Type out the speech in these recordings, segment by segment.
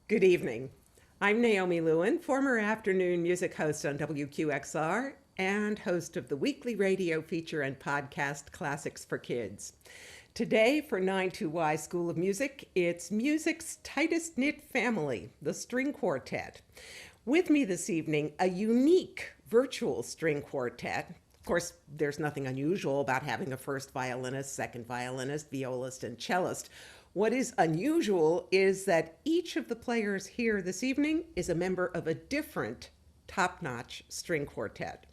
Good evening. I'm Naomi Lewin, former afternoon music host on WQXR and host of the weekly radio feature and podcast Classics for Kids. Today, for 9-2Y School of Music, it's music's tightest knit family, the string quartet. With me this evening, a unique virtual string quartet. Of course, there's nothing unusual about having a first violinist, second violinist, violist, and cellist. What is unusual is that each of the players here this evening is a member of a different top-notch string quartet.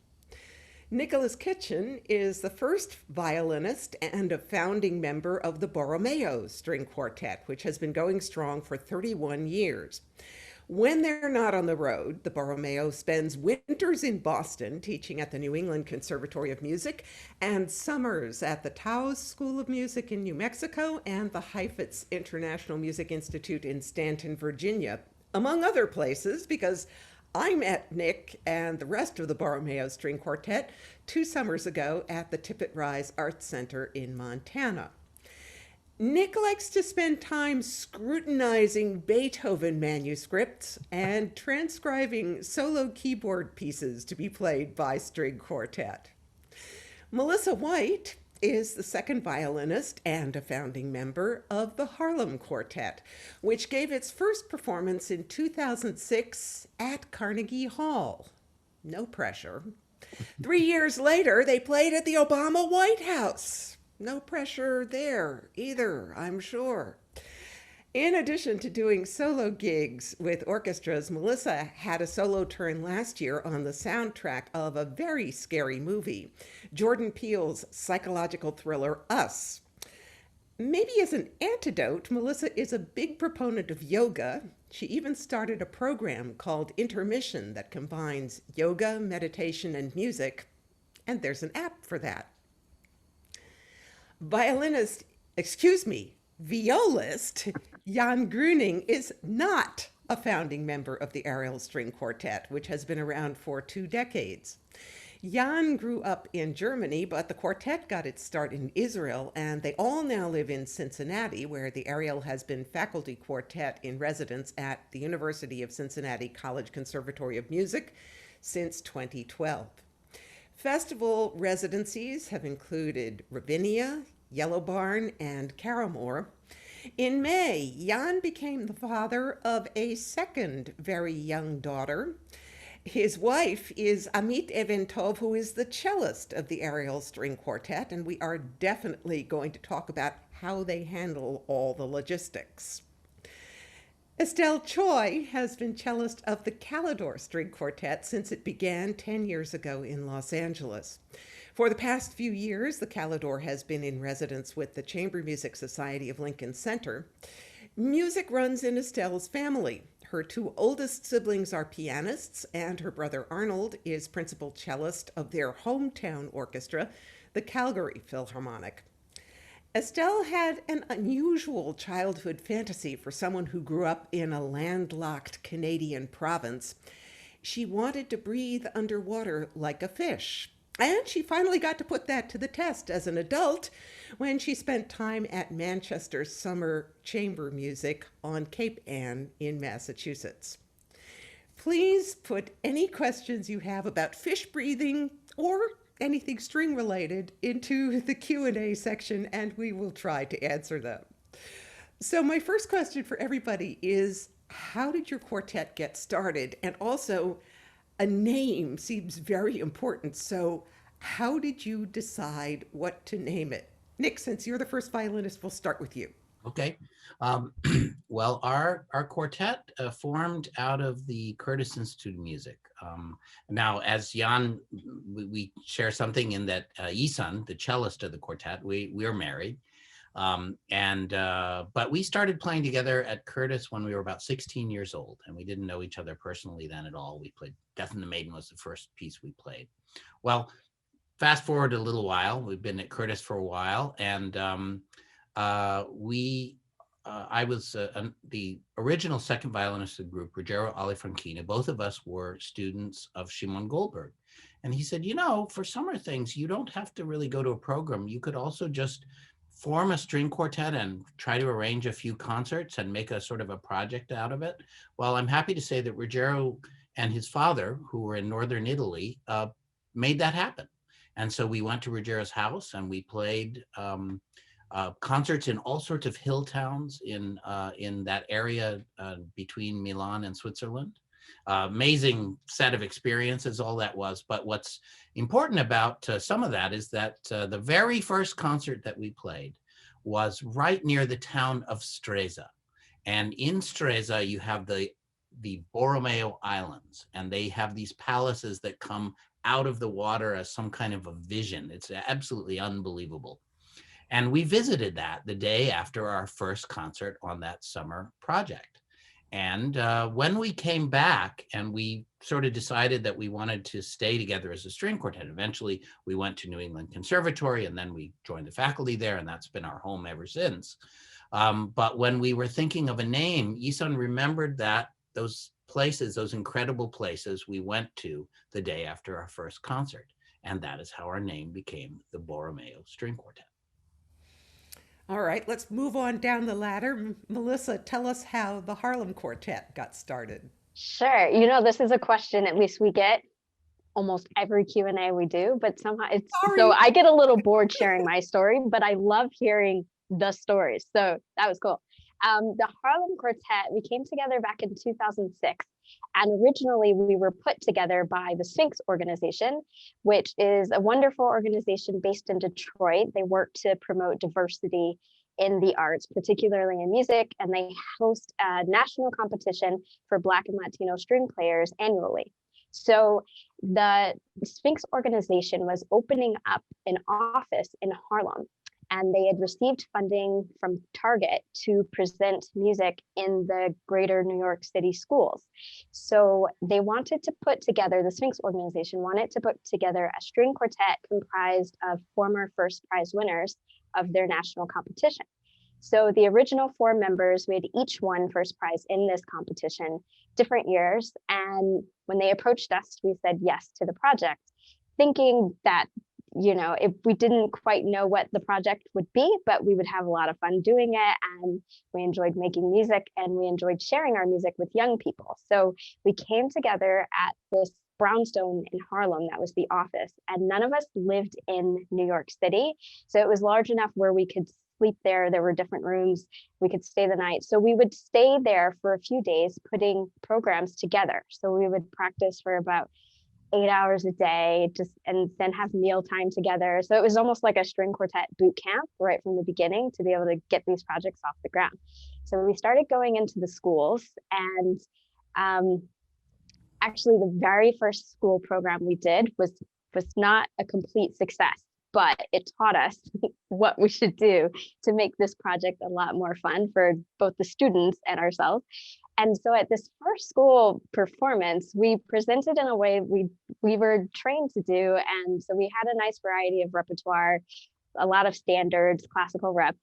Nicholas Kitchen is the first violinist and a founding member of the Borromeo String Quartet, which has been going strong for 31 years. When they're not on the road, the Borromeo spends winters in Boston teaching at the New England Conservatory of Music and summers at the Taos School of Music in New Mexico and the Heifetz International Music Institute in Stanton, Virginia, among other places, because I met Nick and the rest of the Borromeo String Quartet 2 summers ago at the Tippett Rise Arts Center in Montana. Nick likes to spend time scrutinizing Beethoven manuscripts and transcribing solo keyboard pieces to be played by string quartet. Melissa White is the second violinist and a founding member of the Harlem Quartet, which gave its first performance in 2006 at Carnegie Hall. No pressure. 3 years later, they played at the Obama White House. No pressure there either, I'm sure. In addition to doing solo gigs with orchestras, Melissa had a solo turn last year on the soundtrack of a very scary movie, Jordan Peele's psychological thriller, Us. Maybe as an antidote, Melissa is a big proponent of yoga. She even started a program called Intermission that combines yoga, meditation, and music, and there's an app for that. Violist Jan Grüning is not a founding member of the Ariel String Quartet, which has been around for 2 decades. Jan grew up in Germany, but the quartet got its start in Israel, and they all now live in Cincinnati, where the Ariel has been faculty quartet in residence at the University of Cincinnati College Conservatory of Music since 2012. Festival residencies have included Ravinia, Yellow Barn, and Caramore. In May, Jan became the father of a second very young daughter. His wife is Amit Eventov, who is the cellist of the Ariel String Quartet, and we are definitely going to talk about how they handle all the logistics. Estelle Choi has been cellist of the Calidore String Quartet since it began 10 years ago in Los Angeles. For the past few years, the Calidore has been in residence with the Chamber Music Society of Lincoln Center. Music runs in Estelle's family. Her 2 oldest siblings are pianists, and her brother Arnold is principal cellist of their hometown orchestra, the Calgary Philharmonic. Estelle had an unusual childhood fantasy for someone who grew up in a landlocked Canadian province. She wanted to breathe underwater like a fish. And she finally got to put that to the test as an adult when she spent time at Manchester Summer Chamber Music on Cape Ann in Massachusetts. Please put any questions you have about fish breathing or anything string related into the Q&A section, and we will try to answer them. So my first question for everybody is, how did your quartet get started? And also, a name seems very important. So how did you decide what to name it? Nick, since you're the first violinist, we'll start with you. Okay. Well, our quartet formed out of the Curtis Institute of Music. Now, as Jan, we share something in that Isan, the cellist of the quartet, we're married. But we started playing together at Curtis when we were about 16 years old, and we didn't know each other personally then at all. We played Death and the Maiden was the first piece we played. Well, fast forward a little while, we've been at Curtis for a while, and I was the original second violinist of the group, Ruggiero Alifranchina. Both of us were students of Shimon Goldberg. And he said, for summer things, you don't have to really go to a program. You could also just form a string quartet and try to arrange a few concerts and make a sort of a project out of it? Well, I'm happy to say that Ruggiero and his father, who were in northern Italy, made that happen. And so we went to Ruggiero's house and we played concerts in all sorts of hill towns in that area between Milan and Switzerland. Amazing set of experiences, all that was. But what's important about some of that is that the very first concert that we played was right near the town of Stresa. And in Stresa, you have the Borromeo Islands, and they have these palaces that come out of the water as some kind of a vision. It's absolutely unbelievable. And we visited that the day after our first concert on that summer project. And when we came back and we sort of decided that we wanted to stay together as a string quartet, eventually we went to New England Conservatory and then we joined the faculty there, and that's been our home ever since. But when we were thinking of a name, Isan remembered that those places, those incredible places we went to the day after our first concert. And that is how our name became the Borromeo String Quartet. All right, let's move on down the ladder. Melissa, tell us how the Harlem Quartet got started. Sure. This is a question at least we get almost every Q&A we do, but somehow so I get a little bored sharing my story, but I love hearing the stories. So that was cool. The Harlem Quartet, we came together back in 2006. And originally we were put together by the Sphinx organization, which is a wonderful organization based in Detroit. They work to promote diversity in the arts, particularly in music, and they host a national competition for Black and Latino string players annually. So the Sphinx organization was opening up an office in Harlem, and they had received funding from Target to present music in the greater New York City schools. So they wanted to put together, the Sphinx organization wanted to put together a string quartet comprised of former first prize winners of their national competition. So the original 4 members, we had each won first prize in this competition, different years. And when they approached us, we said yes to the project, thinking that if we didn't quite know what the project would be, but we would have a lot of fun doing it. And we enjoyed making music and we enjoyed sharing our music with young people. So we came together at this brownstone in Harlem, that was the office. And none of us lived in New York City. So it was large enough where we could sleep there. There were different rooms. We could stay the night. So we would stay there for a few days, putting programs together. So we would practice for about 8 hours a day, and then have mealtime together. So it was almost like a string quartet boot camp right from the beginning to be able to get these projects off the ground. So we started going into the schools, and actually the very first school program we did was not a complete success, but it taught us what we should do to make this project a lot more fun for both the students and ourselves. And so at this first school performance, we presented in a way we were trained to do. And so we had a nice variety of repertoire, a lot of standards, classical rep.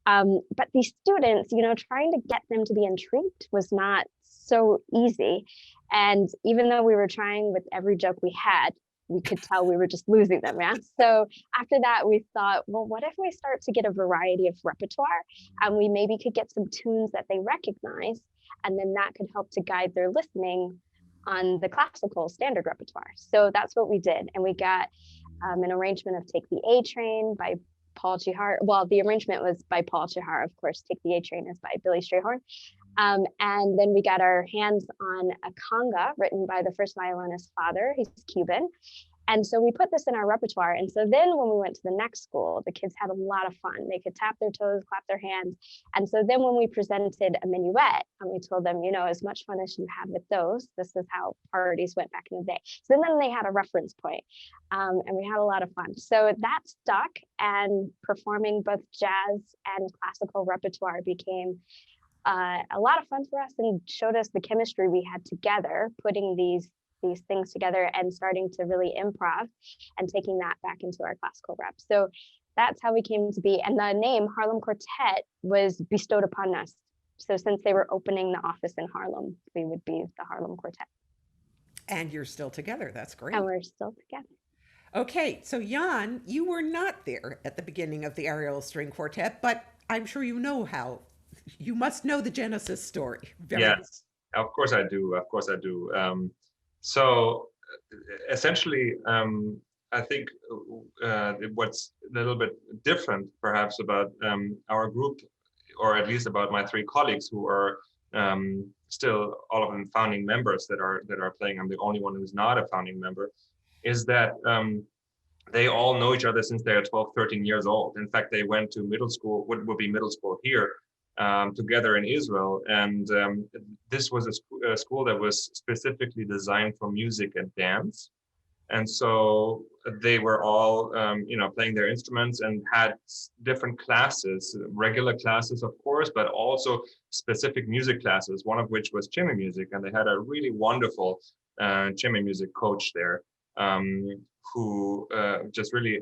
But these students, trying to get them to be intrigued was not so easy. And even though we were trying with every joke we had, we could tell we were just losing them. Yeah. So after that, we thought, well, what if we start to get a variety of repertoire and we maybe could get some tunes that they recognize, and then that could help to guide their listening on the classical standard repertoire. So that's what we did. And we got an arrangement of Take the A Train by Paul Chihar. Well, the arrangement was by Paul Chihar, of course. Take the A Train is by Billy Strayhorn. And then we got our hands on a conga written by the first violinist's father. He's Cuban. And so we put this in our repertoire. And so then when we went to the next school, the kids had a lot of fun. They could tap their toes, clap their hands. And so then when we presented a minuet and we told them, as much fun as you had with those, this is how parties went back in the day. So then they had a reference point, and we had a lot of fun. So that stuck, and performing both jazz and classical repertoire became a lot of fun for us and showed us the chemistry we had together, putting these things together and starting to really improv and taking that back into our classical rep. So that's how we came to be. And the name Harlem Quartet was bestowed upon us. So since they were opening the office in Harlem, we would be the Harlem Quartet. And you're still together. That's great. And we're still together. Okay, so Jan, you were not there at the beginning of the Ariel String Quartet, but I'm sure you know how. You must know the Genesis story very well. Yes, of course I do. Of course I do. So essentially, I think what's a little bit different, perhaps, about our group, or at least about my three colleagues who are still all of them founding members that are playing. I'm the only one who's not a founding member. Is that they all know each other since they are 12, 13 years old. In fact, they went to middle school, what would be middle school here, together in Israel. And this was a school that was specifically designed for music and dance. And so they were all, playing their instruments and had different classes, regular classes, of course, but also specific music classes, one of which was chamber music. And they had a really wonderful chamber music coach there, who just really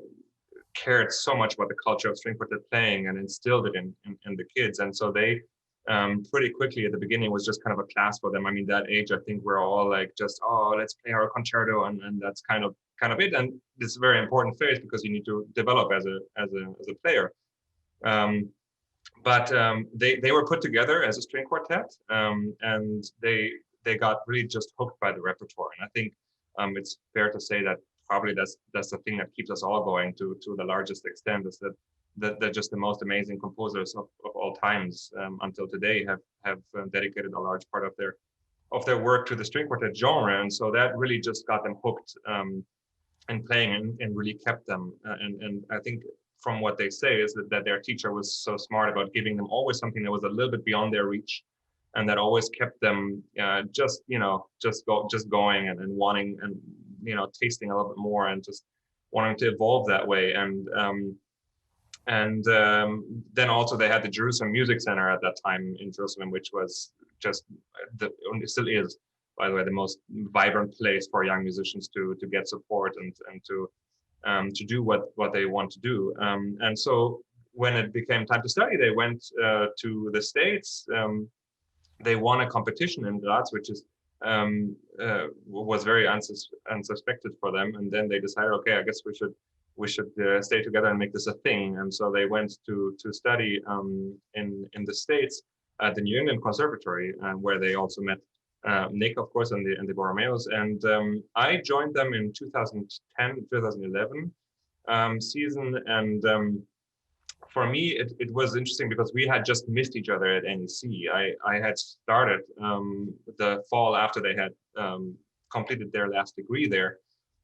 cared so much about the culture of string quartet playing and instilled it in the kids. And so they pretty quickly at the beginning was just kind of a class for them. I mean, that age, I think we're all like just, oh, let's play our concerto, and that's kind of it. And it's a very important phase because you need to develop as a player. But they were put together as a string quartet, and they got really just hooked by the repertoire. And I think it's fair to say that probably that's the thing that keeps us all going to the largest extent, is that they're just the most amazing composers of all times until today have dedicated a large part of their work to the string quartet genre. And so that really just got them hooked and playing and really kept them. And I think from what they say is that their teacher was so smart about giving them always something that was a little bit beyond their reach, and that always kept them just going and wanting and tasting a little bit more and just wanting to evolve that way. And then also they had the Jerusalem Music Center at that time in Jerusalem, which was just it still is, by the way, the most vibrant place for young musicians to get support and to do what they want to do. And so when it became time to study, they went to the States. They won a competition in Graz, which is was very unsuspected for them. And then they decided, okay, I guess we should stay together and make this a thing. And so they went to study in the States at the New England Conservatory, where they also met Nick, of course, and the Borromeos. And I joined them in 2010, 2011 season. And for me, it was interesting because we had just missed each other at NEC. I had started the fall after they had completed their last degree there,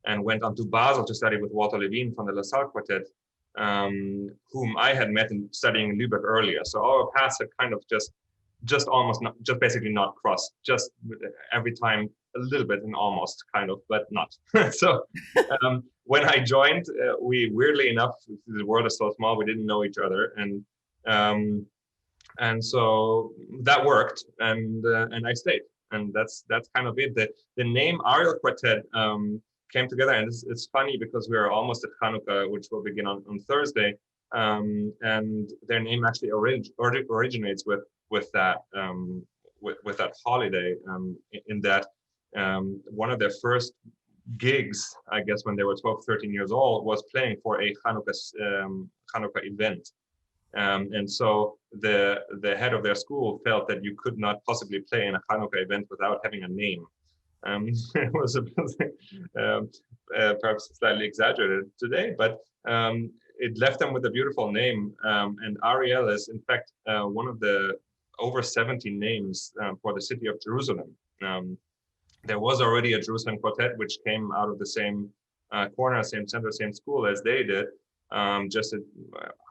and went on to Basel to study with Walter Levin from the LaSalle Quartet, whom I had met in studying in Lübeck earlier. So our paths had kind of just almost not, just basically not crossed, just every time a little bit and almost kind of, but not. So when I joined, we weirdly enough, the world is so small, we didn't know each other, and so that worked, and I stayed, and that's kind of it. The name Ariel Quartet came together, and it's funny because we are almost at Hanukkah, which will begin on Thursday, and their name actually originates with that with that holiday, in that one of their first gigs, I guess, when they were 12, 13 years old, was playing for a Hanukkah event. And so the head of their school felt that you could not possibly play in a Hanukkah event without having a name. It was perhaps slightly exaggerated today, but it left them with a beautiful name. And Ariel is, in fact, one of the over 70 names for the city of Jerusalem. There was already a Jerusalem quartet, which came out of the same corner, same center, same school as they did, just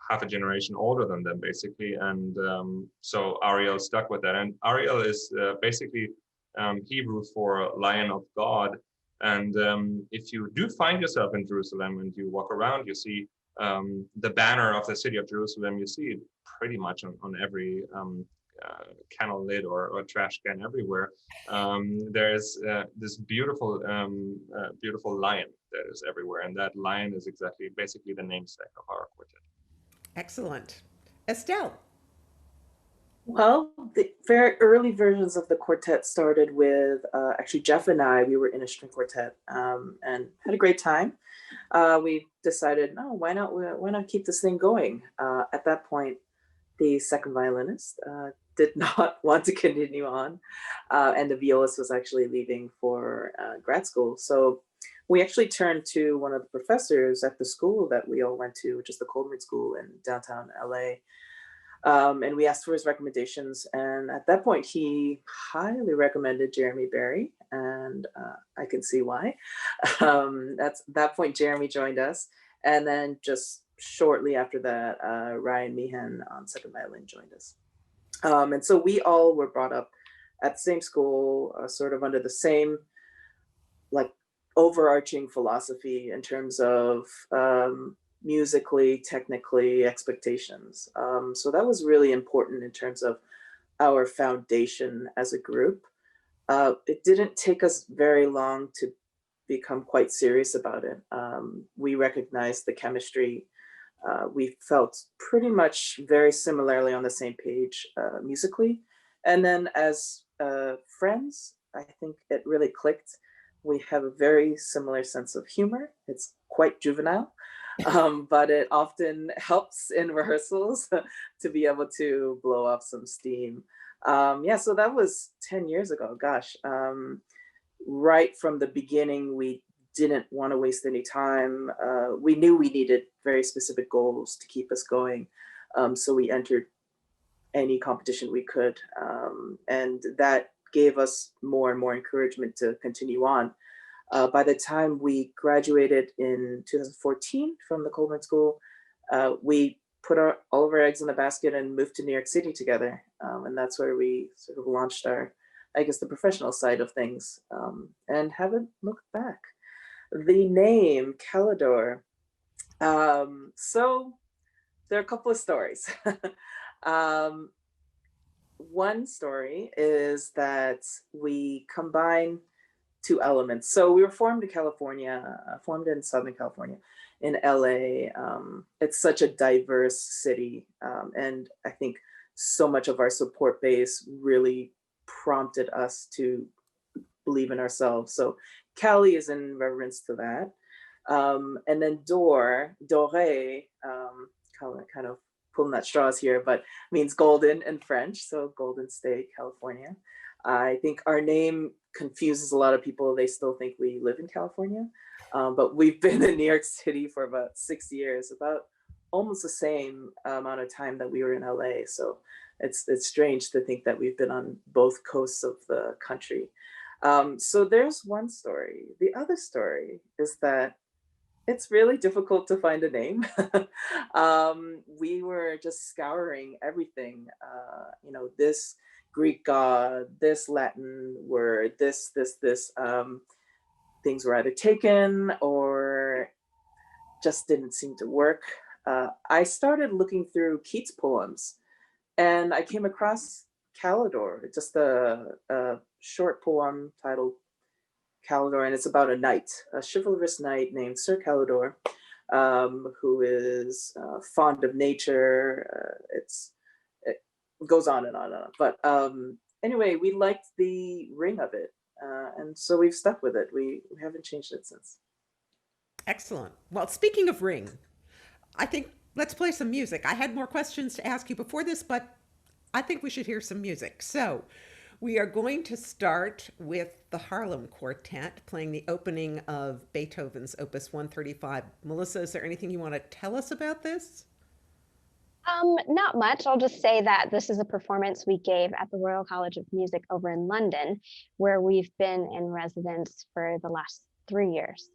half a generation older than them, basically. And so Ariel stuck with that. And Ariel is basically Hebrew for Lion of God. And if you do find yourself in Jerusalem and you walk around, you see the banner of the city of Jerusalem. You see it pretty much on every candle lid or trash can everywhere. There's this beautiful lion that is everywhere, and that lion is basically the namesake of our quartet. Excellent. Estelle. Well, the very early versions of the quartet started with actually Jeff and I. We were in a string quartet and had a great time. We decided, no, why not keep this thing going? At that point, the second violinist did not want to continue on, and the violist was actually leaving for grad school. So we actually turned to one of the professors at the school that we all went to, which is the Coleman School in downtown LA. And we asked for his recommendations. And at that point, he highly recommended Jeremy Berry, and I can see why. That's that point, Jeremy joined us. And then just shortly after that, Ryan Meehan on second violin joined us. And so we all were brought up at the same school, sort of under the same like overarching philosophy in terms of musically, technically, expectations. So that was really important in terms of our foundation as a group. It didn't take us very long to become quite serious about it. We recognized the chemistry. We felt pretty much very similarly on the same page musically. And then as friends, I think it really clicked. We have a very similar sense of humor. It's quite juvenile, but it often helps in rehearsals to be able to blow off some steam. Yeah, so that was 10 years ago, gosh. Right from the beginning, we didn't want to waste any time. We knew we needed very specific goals to keep us going. So we entered any competition we could. And that gave us more and more encouragement to continue on. By the time we graduated in 2014 from the Coleman School, we put all of our eggs in the basket and moved to New York City together. And that's where we sort of launched our, I guess, the professional side of things, and haven't looked back. The name Calidore. So there are a couple of stories. One story is that we combine two elements. So we were formed in California, formed in Southern California, in LA. It's such a diverse city. And I think so much of our support base really prompted us to believe in ourselves. So Cali is in reverence to that. And then Dore, kind of pulling at straws here, but means golden in French. So Golden State, California. I think our name confuses a lot of people. They still think we live in California, but we've been in New York City for about 6 years, about almost the same amount of time that we were in LA. So it's strange to think that we've been on both coasts of the country. So there's one story. The other story is that it's really difficult to find a name. We were just scouring everything, this Greek god, this Latin word, this. Things were either taken or just didn't seem to work. I started looking through Keats' poems, and I came across Calidore, just a short poem titled Calidore, and it's about a knight, a chivalrous knight named Sir Calidore, who is fond of nature. It goes on and on and on. But anyway, we liked the ring of it, and so we've stuck with it. We haven't changed it since. Excellent. Well, speaking of ring, I think let's play some music. I had more questions to ask you before this, but I think we should hear some music. So we are going to start with the Harlem Quartet playing the opening of Beethoven's Opus 135. Melissa, is there anything you want to tell us about this? Not much. I'll just say that this is a performance we gave at the Royal College of Music over in London, where we've been in residence for the last 3 years.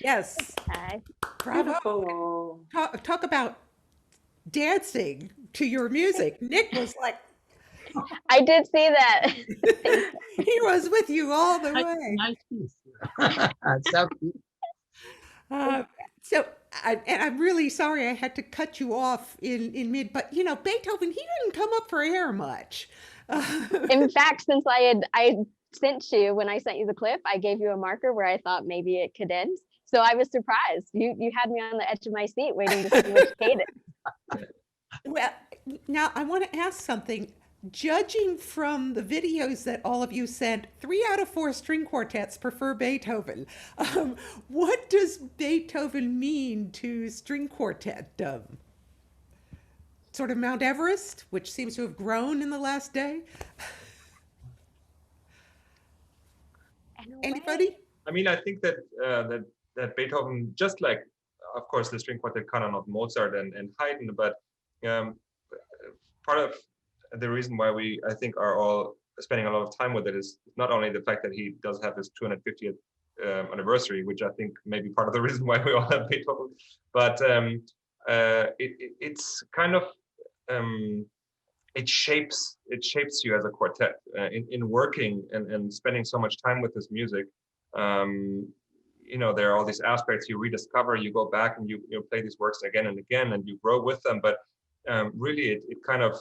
Yes. Okay. Bravo. Beautiful. Talk about dancing to your music. Nick was like, I did see that. he was with you all the way. Nice piece. So cute. Uh, so, and I'm really sorry I had to cut you off in mid, but you know, Beethoven, he didn't come up for air much. In fact, since I sent you when I sent you the clip, I gave you a marker where I thought maybe it could end. So I was surprised. You had me on the edge of my seat waiting to see which cadence. Well, now I want to ask something. Judging from the videos that all of you sent, 3 out of 4 string quartets prefer Beethoven. What does Beethoven mean to string quartet? Sort of Mount Everest, which seems to have grown in the last day? In a way, Anybody? I mean, I think that that Beethoven, just like, of course, the string quartet canon of Mozart and Haydn, but um, part of the reason why we, I think, are all spending a lot of time with it is not only the fact that he does have his 250th anniversary, which I think may be part of the reason why we all have Beethoven, but it's kind of it shapes you as a quartet in working and spending so much time with this music. You know, there are all these aspects you rediscover, you go back and you play these works again and again, and you grow with them. But really, it kind of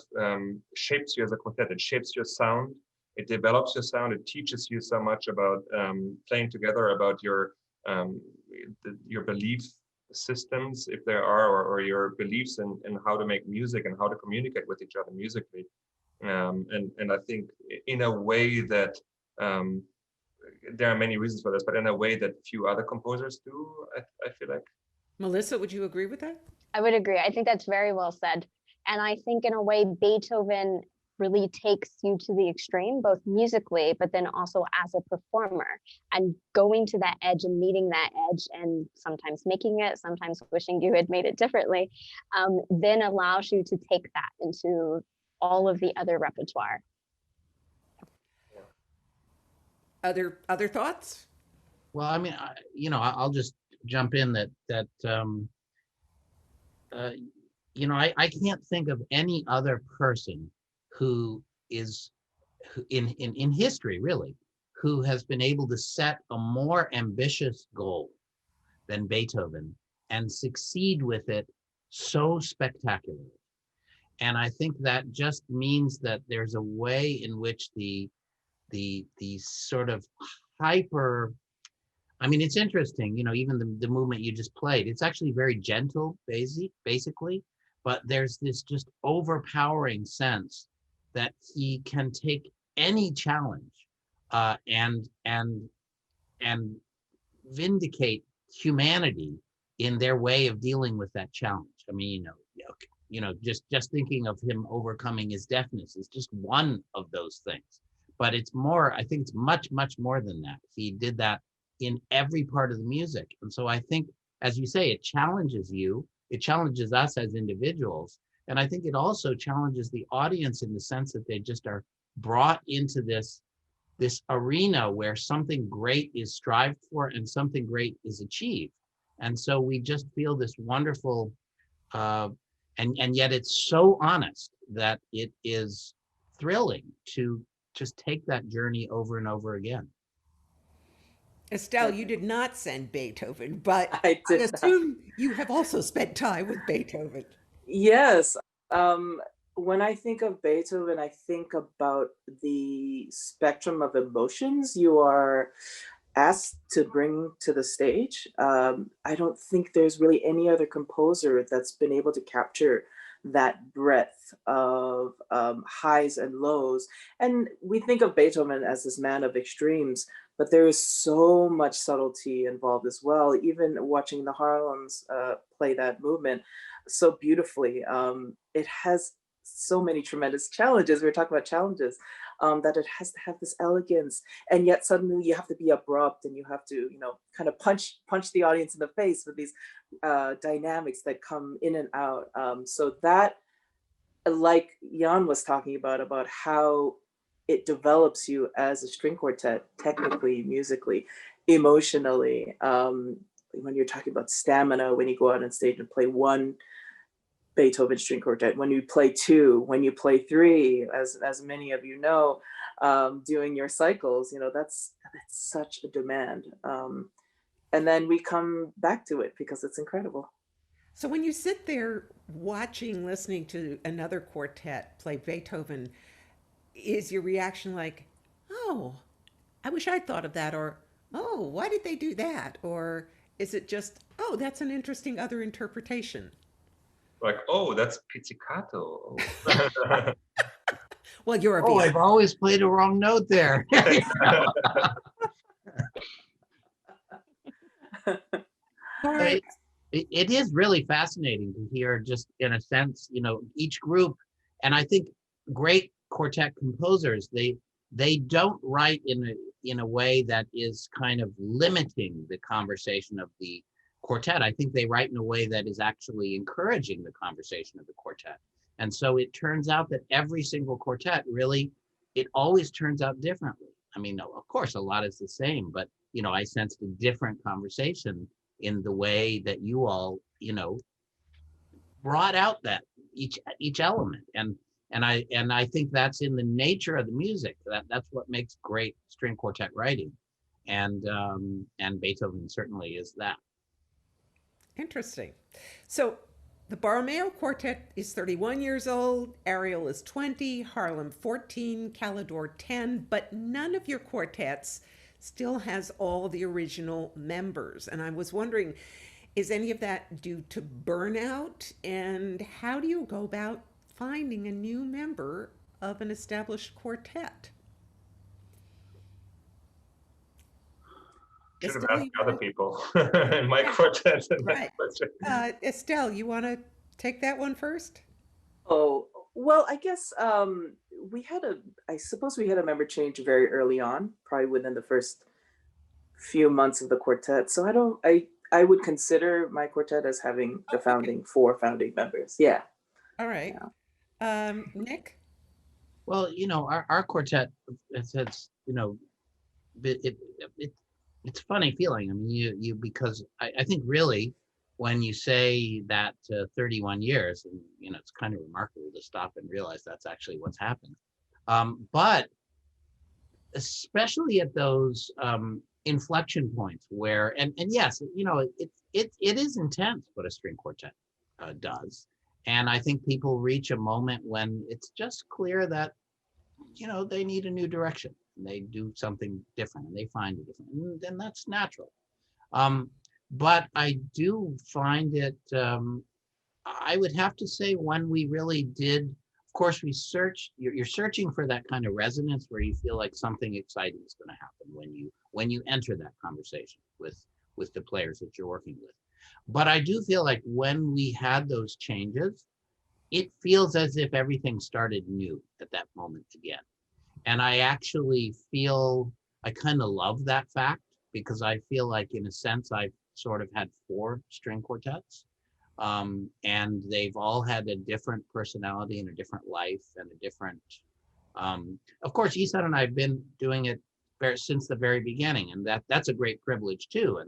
shapes you as a quartet. It shapes your sound. It develops your sound. It teaches you so much about playing together, about your belief systems, if there are, or your beliefs in how to make music and how to communicate with each other musically. And I think in a way that there are many reasons for this, but in a way that few other composers do, I feel like. Melissa, would you agree with that? I would agree. I think that's very well said. And I think in a way, Beethoven really takes you to the extreme, both musically, but then also as a performer, and going to that edge and meeting that edge and sometimes making it, sometimes wishing you had made it differently, then allows you to take that into all of the other repertoire. Other thoughts? Well, I mean, I'll just jump in that I can't think of any other person who is in history, really, who has been able to set a more ambitious goal than Beethoven and succeed with it so spectacularly. And I think that just means that there's a way in which the sort of hyper, I mean, it's interesting, even the movement you just played, it's actually very gentle, basically, but there's this just overpowering sense that he can take any challenge and vindicate humanity in their way of dealing with that challenge. I mean, just thinking of him overcoming his deafness is just one of those things. But it's more, I think it's much, much more than that. He did that in every part of the music. And so I think, as you say, it challenges you, it challenges us as individuals. And I think it also challenges the audience in the sense that they just are brought into this arena where something great is strived for and something great is achieved. And so we just feel this wonderful, and yet it's so honest that it is thrilling to just take that journey over and over again. Estelle, you did not send Beethoven, but I I did assume you have also spent time with Beethoven. Yes. When I think of Beethoven, I think about the spectrum of emotions you are asked to bring to the stage. I don't think there's really any other composer that's been able to capture that breadth of highs and lows. And we think of Beethoven as this man of extremes, but there is so much subtlety involved as well. Even watching the Harlems play that movement so beautifully, it has so many tremendous challenges. We were talking about challenges, that it has to have this elegance, and yet suddenly you have to be abrupt and you have to, kind of punch the audience in the face with these dynamics that come in and out. So that, like Jan was talking about how it develops you as a string quartet, technically, musically, emotionally. when you're talking about stamina, when you go out on stage and play one Beethoven string quartet, when you play two, when you play three, as many of you know, doing your cycles, that's such a demand. And then we come back to it because it's incredible. So when you sit there watching, listening to another quartet play Beethoven, is your reaction like, oh, I wish I'd thought of that, or oh, why did they do that? Or is it just, oh, that's an interesting other interpretation? Like, oh, that's pizzicato. Well, you're a Oh, I've always played a wrong note there. All right. It is really fascinating to hear, just in a sense, each group, and I think great quartet composers, they don't write in a way that is kind of limiting the conversation of the quartet. I think they write in a way that is actually encouraging the conversation of the quartet. And so it turns out that every single quartet really, it always turns out differently. I mean, of course, a lot is the same, but I sensed a different conversation in the way that you all, brought out that each element. And I think that's in the nature of the music. That's what makes great string quartet writing. And Beethoven certainly is that. Interesting. So the Borromeo Quartet is 31 years old, Ariel is 20, Harlem 14, Calidore 10, but none of your quartets still has all the original members. And I was wondering, is any of that due to burnout? And how do you go about finding a new member of an established quartet? Should have Estelle, asked other people in my quartet. right. Estelle, you want to take that one first? Oh, well, I guess I suppose we had a member change very early on, probably within the first few months of the quartet. So I would consider my quartet as having the four founding members. Yeah. All right. Nick? Well, our quartet, it's it's funny feeling. I mean, you because I think really when you say that 31 years, and it's kind of remarkable to stop and realize that's actually what's happened. But especially at those inflection points where, and yes, it is intense what a string quartet does. And I think people reach a moment when it's just clear that, they need a new direction. And they do something different, and they find it different. And then that's natural. But I do find it, I would have to say, when we really did, of course, you're searching for that kind of resonance where you feel like something exciting is going to happen when you enter that conversation with the players that you're working with. But I do feel like when we had those changes, it feels as if everything started new at that moment again. And I actually feel, I kind of love that fact, because I feel like, in a sense, I've sort of had 4 string quartets, and they've all had a different personality and a different life and a different, of course, Isan and I have been doing it since the very beginning, and that's a great privilege too.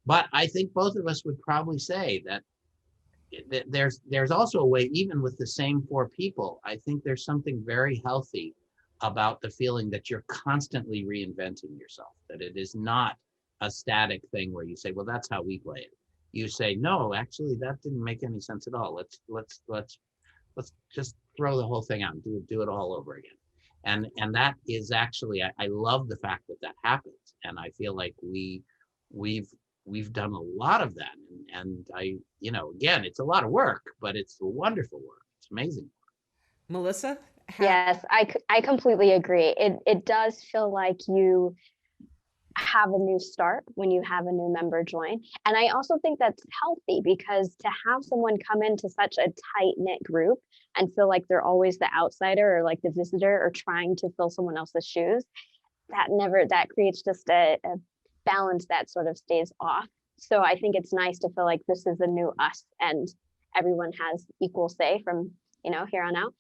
But I think both of us would probably say that there's also a way, even with the same 4 people, I think there's something very healthy about the feeling that you're constantly reinventing yourself, that it is not a static thing where you say, well, that's how we play it. You say, no, actually, that didn't make any sense at all. Let's just throw the whole thing out and do it all over again. And that is actually, I love the fact that happens. And I feel like we've done a lot of that. And I, again, it's a lot of work, but it's wonderful work. It's amazing. Melissa? Yes, I completely agree. It does feel like you have a new start when you have a new member join. And I also think that's healthy, because to have someone come into such a tight-knit group and feel like they're always the outsider or like the visitor or trying to fill someone else's shoes, that creates just a balance that sort of stays off. So I think it's nice to feel like this is a new us and everyone has equal say from here on out.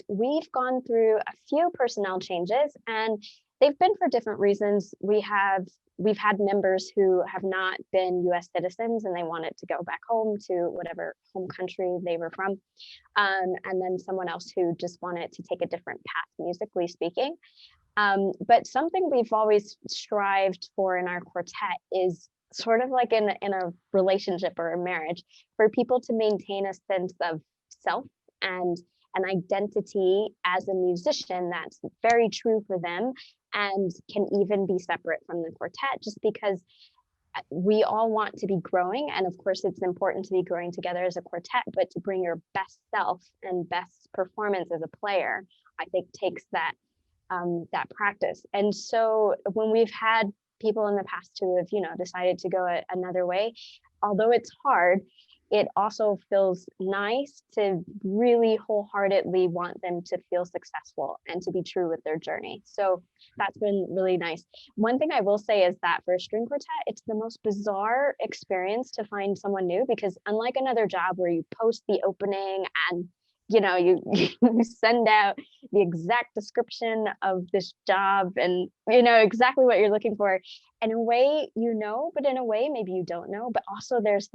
We've gone through a few personnel changes, and They've been for different reasons. We've had members who have not been US citizens and they wanted to go back home to whatever home country they were from. And then someone else who just wanted to take a different path, musically speaking. But something we've always strived for in our quartet is sort of like in a relationship or a marriage, for people to maintain a sense of self and an identity as a musician that's very true for them and can even be separate from the quartet, just because we all want to be growing. And of course, it's important to be growing together as a quartet, but to bring your best self and best performance as a player, I think takes that practice. And so when we've had people in the past who have, decided to go another way, although it's hard, it also feels nice to really wholeheartedly want them to feel successful and to be true with their journey. So that's been really nice. One thing I will say is that for a string quartet, it's the most bizarre experience to find someone new, because unlike another job where you post the opening and you send out the exact description of this job and exactly what you're looking for, in a way but in a way maybe you don't know, but also there's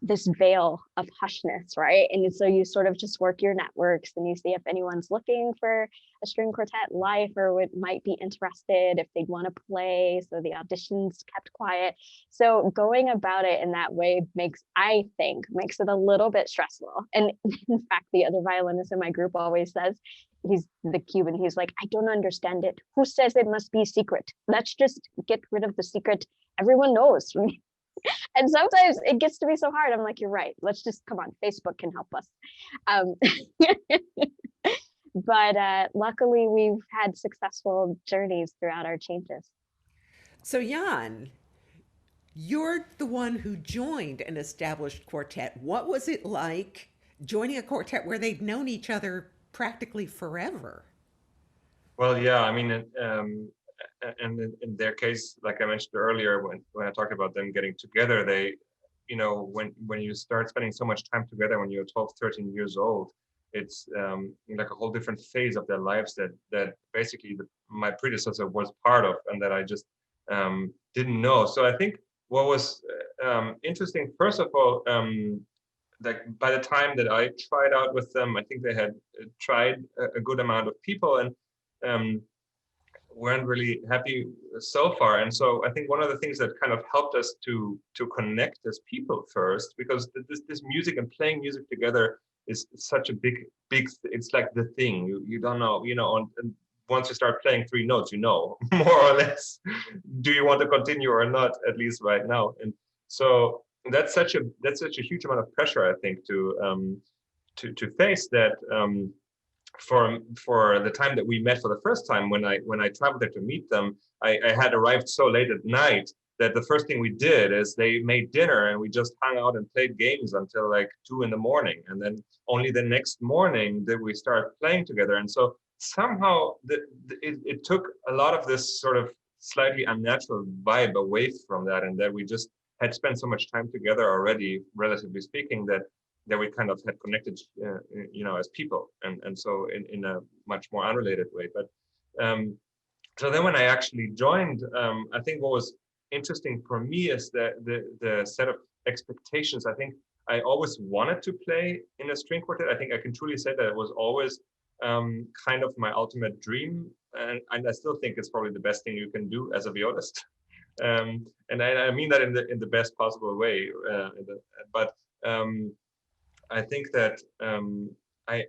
this veil of hushness, right? And so you sort of just work your networks and you see if anyone's looking for a string quartet life or might be interested, if they'd want to play. So the auditions kept quiet. So going about it in that way makes it a little bit stressful. And in fact, the other violinist in my group always says, he's the Cuban, he's like, I don't understand it. Who says it must be secret? Let's just get rid of the secret. Everyone knows. And sometimes it gets to be so hard. I'm like, you're right. Let's just, come on, Facebook can help us. But luckily, we've had successful journeys throughout our changes. So, Jan, you're the one who joined an established quartet. What was it like joining a quartet where they'd known each other practically forever? Well, yeah, I mean, and in their case, like I mentioned earlier, when I talked about them getting together, they, when you start spending so much time together when you're 12, 13 years old, it's like a whole different phase of their lives that basically my predecessor was part of, and that I just didn't know. So I think what was interesting, first of all, like by the time that I tried out with them, I think they had tried a good amount of people and weren't really happy so far. And so I think one of the things that kind of helped us to connect as people first, because this music and playing music together is such a big it's like the thing. You don't know, and once you start playing three notes, more or less, do you want to continue or not, at least right now. And so that's such a huge amount of pressure, I think, to face that. For the time that we met for the first time, when I traveled there to meet them, I had arrived so late at night that the first thing we did is they made dinner and we just hung out and played games until like 2 a.m. And then only the next morning did we start playing together. And so somehow it took a lot of this sort of slightly unnatural vibe away from that, and that we just had spent so much time together already, relatively speaking, that we kind of had connected, as people, and so in a much more unrelated way. But so then when I actually joined, I think what was interesting for me is that the set of expectations. I think I always wanted to play in a string quartet. I think I can truly say that it was always kind of my ultimate dream, and I still think it's probably the best thing you can do as a violist. And I mean that in the best possible way. But I think that I,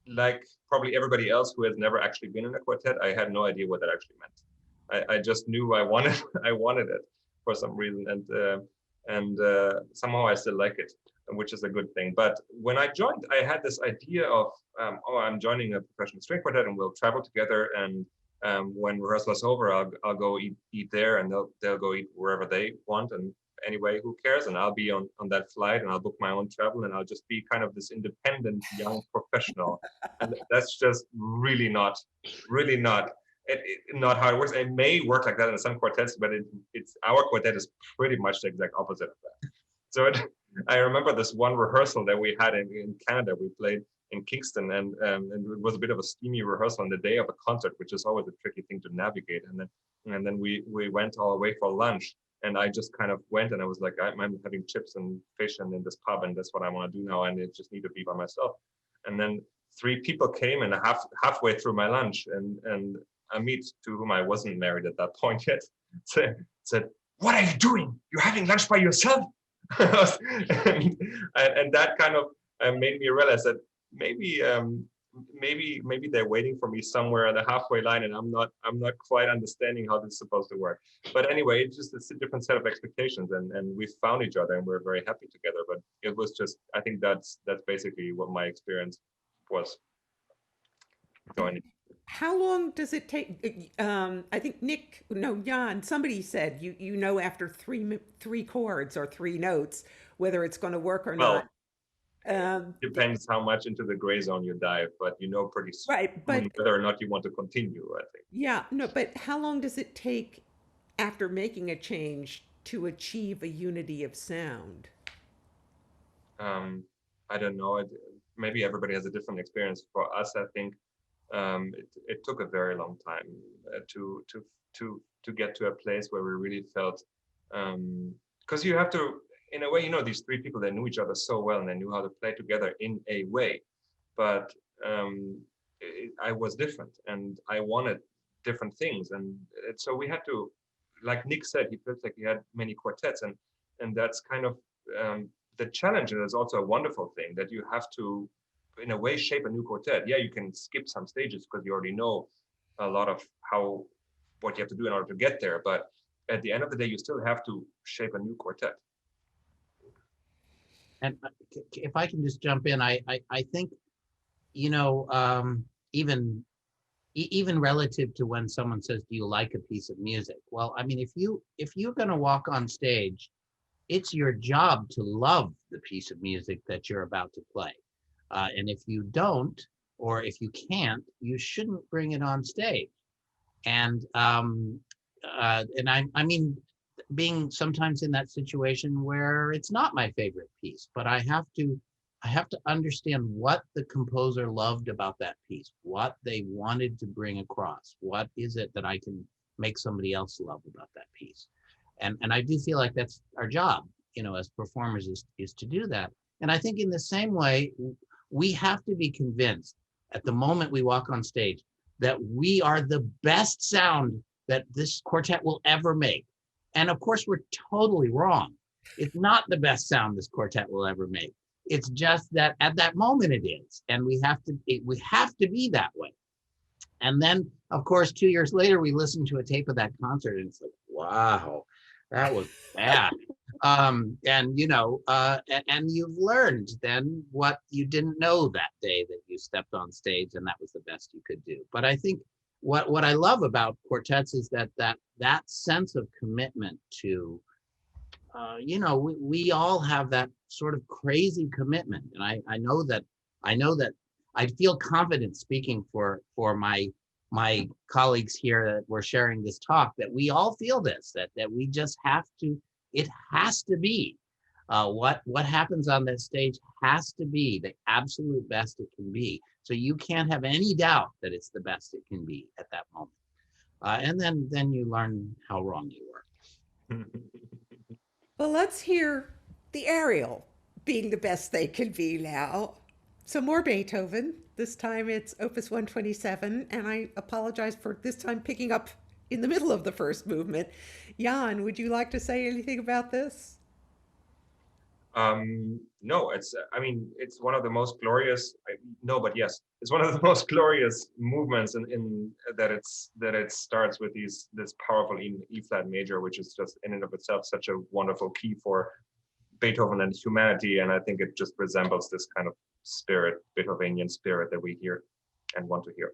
like probably everybody else who has never actually been in a quartet, I had no idea what that actually meant. I just knew I wanted it for some reason, and somehow I still like it, which is a good thing. But when I joined, I had this idea of, I'm joining a professional string quartet and we'll travel together, and when rehearsal is over, I'll go eat there, and they'll go eat wherever they want, and anyway, who cares? And I'll be on that flight, and I'll book my own travel, and I'll just be kind of this independent young professional. And that's just really not not how it works. It may work like that in some quartets, but it's our quartet is pretty much the exact opposite of that. So I remember this one rehearsal that we had in Canada. We played in Kingston, and it was a bit of a steamy rehearsal on the day of a concert, which is always a tricky thing to navigate. And then we went all the way for lunch, and I just kind of went, and I was like, I'm having chips and fish and in this pub, and that's what I want to do now, and I just need to be by myself. And then 3 people came, and halfway through my lunch, and Amit, to whom I wasn't married at that point yet, said, "What are you doing? You're having lunch by yourself?" and that kind of made me realize that maybe they're waiting for me somewhere on the halfway line, and I'm not quite understanding how this is supposed to work. But anyway, it's a different set of expectations, and we found each other, and we're very happy together. But it was just, I think that's basically what my experience was joining. How long does it take? I think Jan, somebody said you know after three chords or 3 notes whether it's going to work or Well, not. Depends how much into the gray zone you dive, but you know pretty soon Right, but whether or not you want to continue, I think. yeah, no, but how long does it take after making a change to achieve a unity of sound? I don't know. Maybe everybody has a different experience. For us, I think it took a very long time to get to a place where we really felt, because you have to, in a way, these 3 people, they knew each other so well, and they knew how to play together in a way, but I was different, and I wanted different things, and so we had to, like Nick said, he feels like he had many quartets, and that's kind of the challenge. And it's also a wonderful thing that you have to, in a way, shape a new quartet. Yeah, you can skip some stages because you already know a lot of what you have to do in order to get there, but at the end of the day, you still have to shape a new quartet. And if I can just jump in, I think, even relative to when someone says, "Do you like a piece of music?" Well, I mean, if you're going to walk on stage, it's your job to love the piece of music that you're about to play. And if you don't, or if you can't, you shouldn't bring it on stage. And I mean, being sometimes in that situation where it's not my favorite piece, but I have to understand what the composer loved about that piece, what they wanted to bring across, what is it that I can make somebody else love about that piece. And I do feel like that's our job, as performers, is to do that. And I think in the same way, we have to be convinced at the moment we walk on stage that we are the best sound that this quartet will ever make. And of course, we're totally wrong. It's not the best sound this quartet will ever make. It's just that at that moment it is, and we have to be that way. And then, of course, 2 years later, we listen to a tape of that concert, and it's like, wow, that was bad. And you've learned then what you didn't know that day that you stepped on stage, and that was the best you could do. But I think what I love about quartets is that sense of commitment to, we all have that sort of crazy commitment, and I know that I feel confident speaking for my colleagues here that we're sharing this talk, that we all feel this, that we just have to. It has to be what happens on that stage has to be the absolute best it can be. So you can't have any doubt that it's the best it can be at that moment. And then you learn how wrong you were. Well, let's hear the Ariel being the best they can be now. So more Beethoven. This time it's Opus 127, and I apologize for this time picking up in the middle of the first movement. Jan, would you like to say anything about this? No, it's one of the most glorious. But yes, it's one of the most glorious movements in that it starts with this powerful E flat major, which is just in and of itself such a wonderful key for Beethoven and humanity, and I think it just resembles this kind of spirit, Beethovenian spirit, that we hear and want to hear.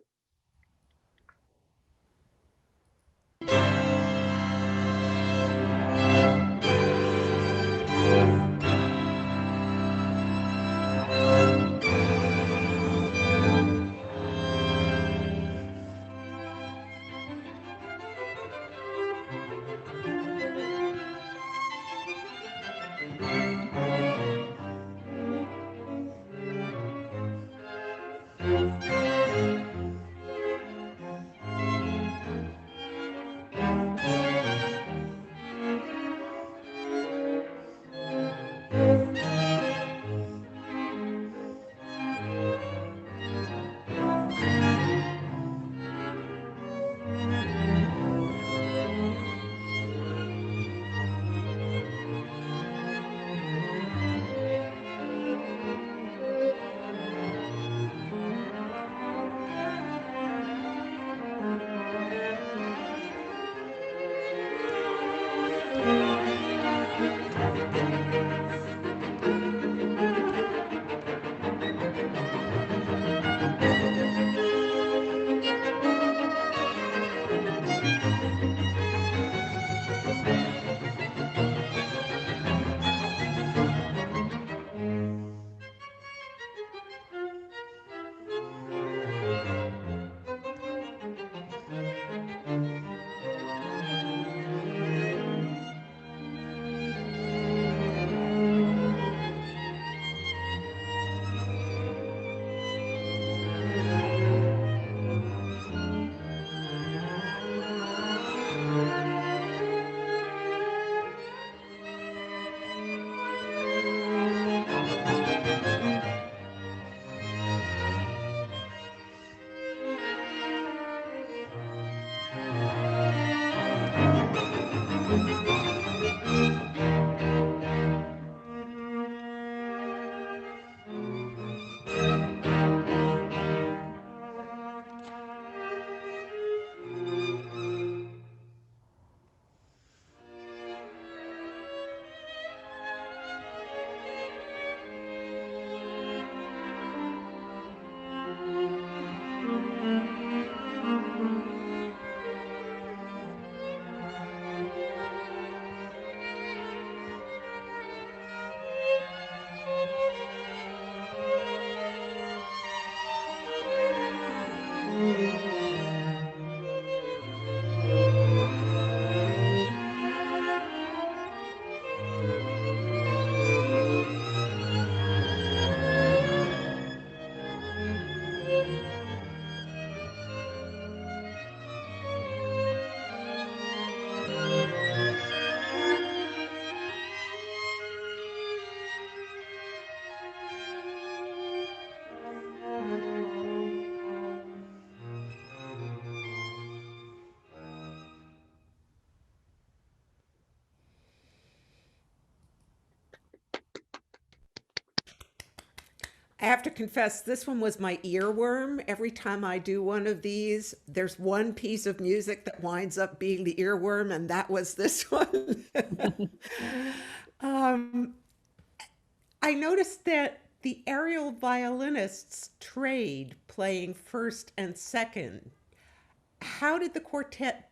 I have to confess, this one was my earworm. Every time I do one of these, there's one piece of music that winds up being the earworm, and that was this one. um, I noticed that the aerial violinists trade playing first and second. How did the quartet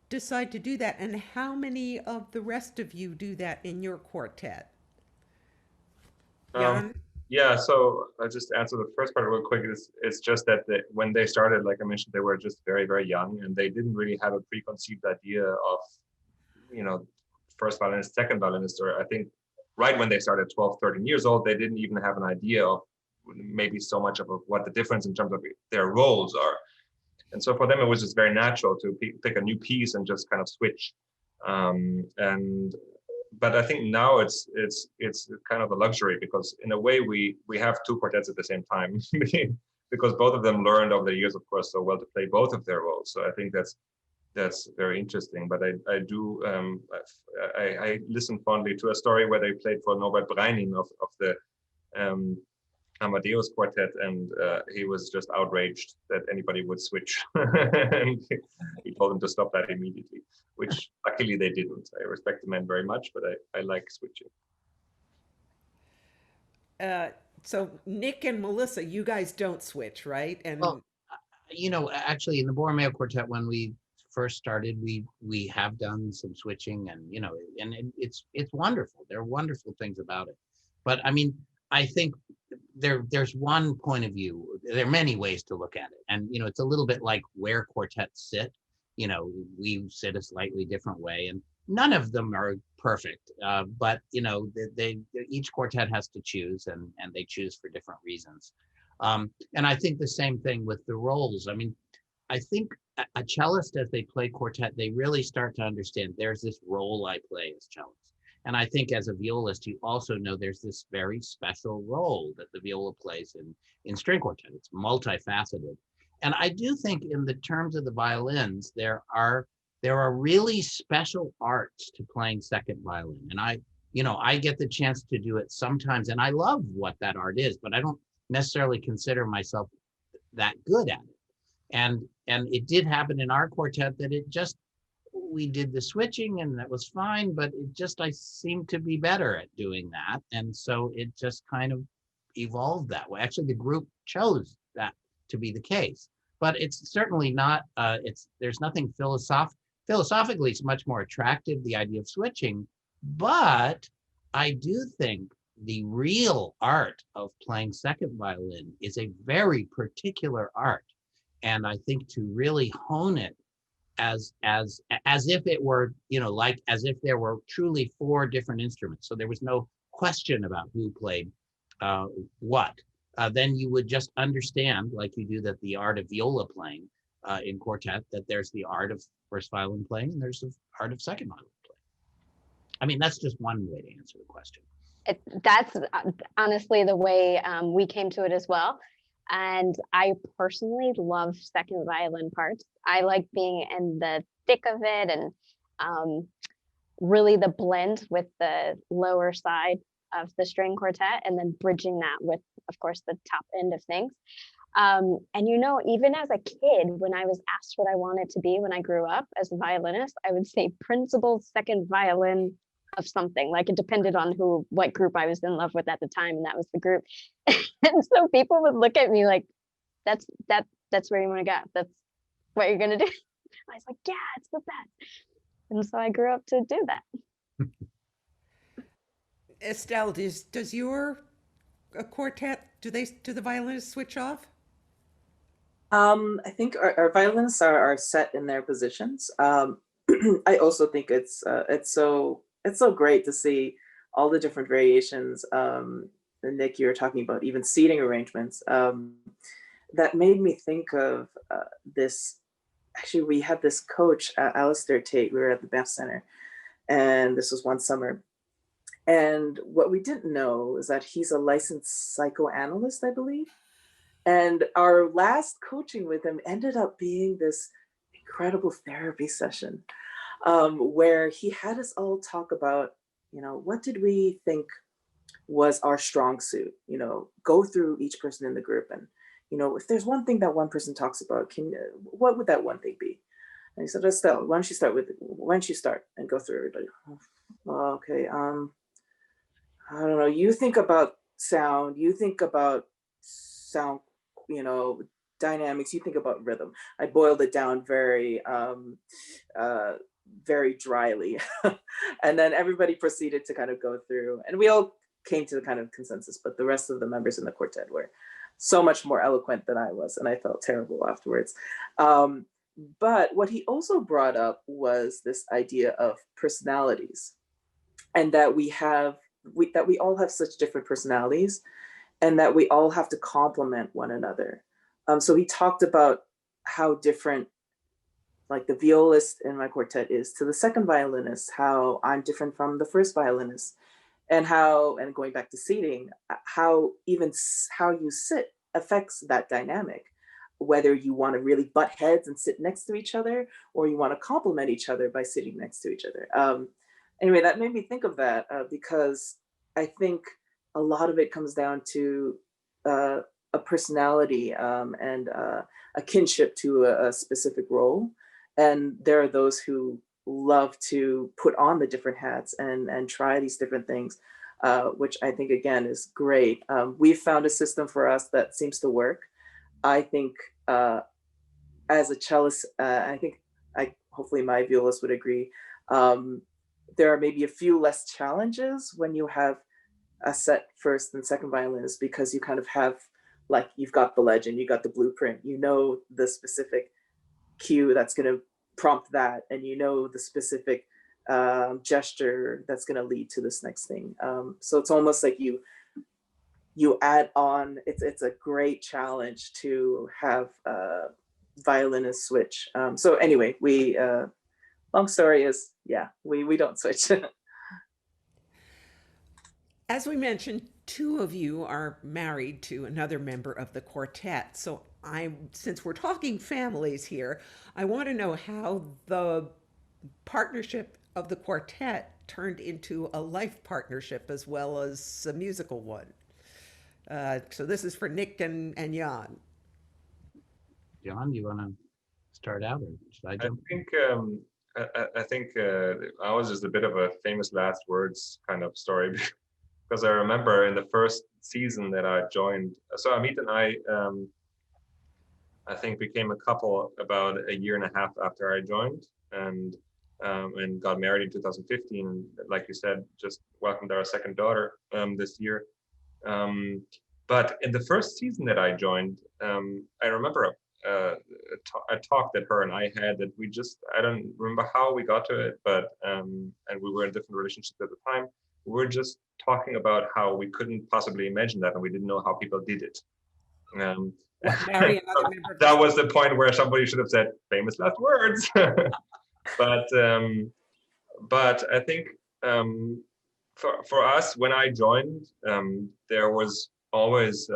decide to do that, and how many of the rest of you do that in your quartet? Um, Jan? yeah, so I'll just answer the first part real quick. It's just that when they started, like I mentioned, they were just very, very young, and they didn't really have a preconceived idea of, you know, first violinist, second violinist, or I think right when they started 12, 13 years old, they didn't even have an idea of maybe so much of what the difference in terms of their roles are. And so for them, it was just very natural to pick a new piece and just kind of switch. But I think now it's kind of a luxury, because in a way we have two quartets at the same time, because both of them learned over the years, of course, so well to play both of their roles. So I think that's very interesting. But I listened fondly to a story where they played for Norbert Breining of the Amadeus Quartet, and he was just outraged that anybody would switch. And he told them to stop that immediately, which luckily they didn't. I respect the man very much, but I like switching. So Nick and Melissa, you guys don't switch, right? And Well, actually in the Borromeo Quartet, when we first started, we have done some switching, and it's wonderful. There are wonderful things about it. But I mean, I think there's one point of view. There are many ways to look at it, and it's a little bit like where quartets sit. We sit a slightly different way, and none of them are perfect. But they each quartet has to choose, and they choose for different reasons. And I think the same thing with the roles. I mean, I think a cellist, as they play quartet, they really start to understand there's this role I play as cellist. And I think as a violist, you also know there's this very special role that the viola plays in string quartet. It's multifaceted. And I do think in the terms of the violins, there are really special arts to playing second violin. And I get the chance to do it sometimes, and I love what that art is, but I don't necessarily consider myself that good at it. And it did happen in our quartet that we did the switching, and that was fine, but I seemed to be better at doing that. And so it just kind of evolved that way. Actually, the group chose that to be the case, but it's certainly not, there's nothing philosophically, it's much more attractive, the idea of switching. But I do think the real art of playing second violin is a very particular art. And I think to really hone it as if it were, as if there were truly 4 different instruments. So there was no question about who played what. Then you would just understand, like you do, that the art of viola playing in quartet, that there's the art of first violin playing, and there's the art of second violin playing. I mean, that's just one way to answer the question. That's honestly the way we came to it as well. And I personally love second violin parts. I like being in the thick of it, and really the blend with the lower side of the string quartet, and then bridging that with, of course, the top end of things. And even as a kid, when I was asked what I wanted to be when I grew up as a violinist, I would say principal second violin of something. Like, it depended on what group I was in love with at the time, and that was the group. And so people would look at me like, that's where you want to go, that's what you're gonna do. I was like, yeah, it's the best. And so I grew up to do that. Estelle, does your quartet, do the violinists switch off? I think our violinists are set in their positions. I also think it's so great to see all the different variations. And Nick, you were talking about even seating arrangements. That made me think of this. Actually, we had this coach, Alistair Tate. We were at the Banff Center, and this was one summer. And what we didn't know is that he's a licensed psychoanalyst, I believe. And our last coaching with him ended up being this incredible therapy session, where he had us all talk about, what did we think was our strong suit. Go through each person in the group, and if there's one thing that one person talks about, what would that one thing be? And he said, Estelle, why don't you start and go through everybody? Oh, okay. I don't know. You think about sound. You think about sound. Dynamics. You think about rhythm. I boiled it down very dryly, and then everybody proceeded to kind of go through, and we all came to the kind of consensus. But the rest of the members in the quartet were so much more eloquent than I was, and I felt terrible afterwards. But what he also brought up was this idea of personalities, and that we all have such different personalities, and that we all have to complement one another. So he talked about how different, like, the violist in my quartet is to the second violinist, how I'm different from the first violinist, and going back to seating, how you sit affects that dynamic, whether you want to really butt heads and sit next to each other, or you want to complement each other by sitting next to each other. Anyway, that made me think of that, because I think a lot of it comes down to a personality, and a kinship to a specific role. And there are those who love to put on the different hats and try these different things, which I think, again, is great. We've found a system for us that seems to work. I think as a cellist, hopefully my violist would agree, there are maybe a few less challenges when you have a set first and second violinist, because you kind of have, like, you've got the legend, you got the blueprint, the specific cue that's going to prompt that, and the specific gesture that's going to lead to this next thing. So it's almost like you add on. It's a great challenge to have violinists switch. So anyway, we long story is, yeah, we don't switch. As we mentioned, two of you are married to another member of the quartet. So since we're talking families here, I want to know how the partnership of the quartet turned into a life partnership as well as a musical one. So this is for Nick and Jan. Jan, you want to start out, or should I jump? I think ours is a bit of a famous last words kind of story, because I remember in the first season that I joined, so Amit and I think became a couple about a year and a half after I joined, and got married in 2015. And like you said, just welcomed our second daughter this year. But in the first season that I joined, I remember a talk that her and I had that I don't remember how we got to it, but and we were in different relationships at the time. We were just talking about how we couldn't possibly imagine that, and we didn't know how people did it. Marry another member. That was the point where somebody should have said famous last words. But I think for us, when I joined, there was always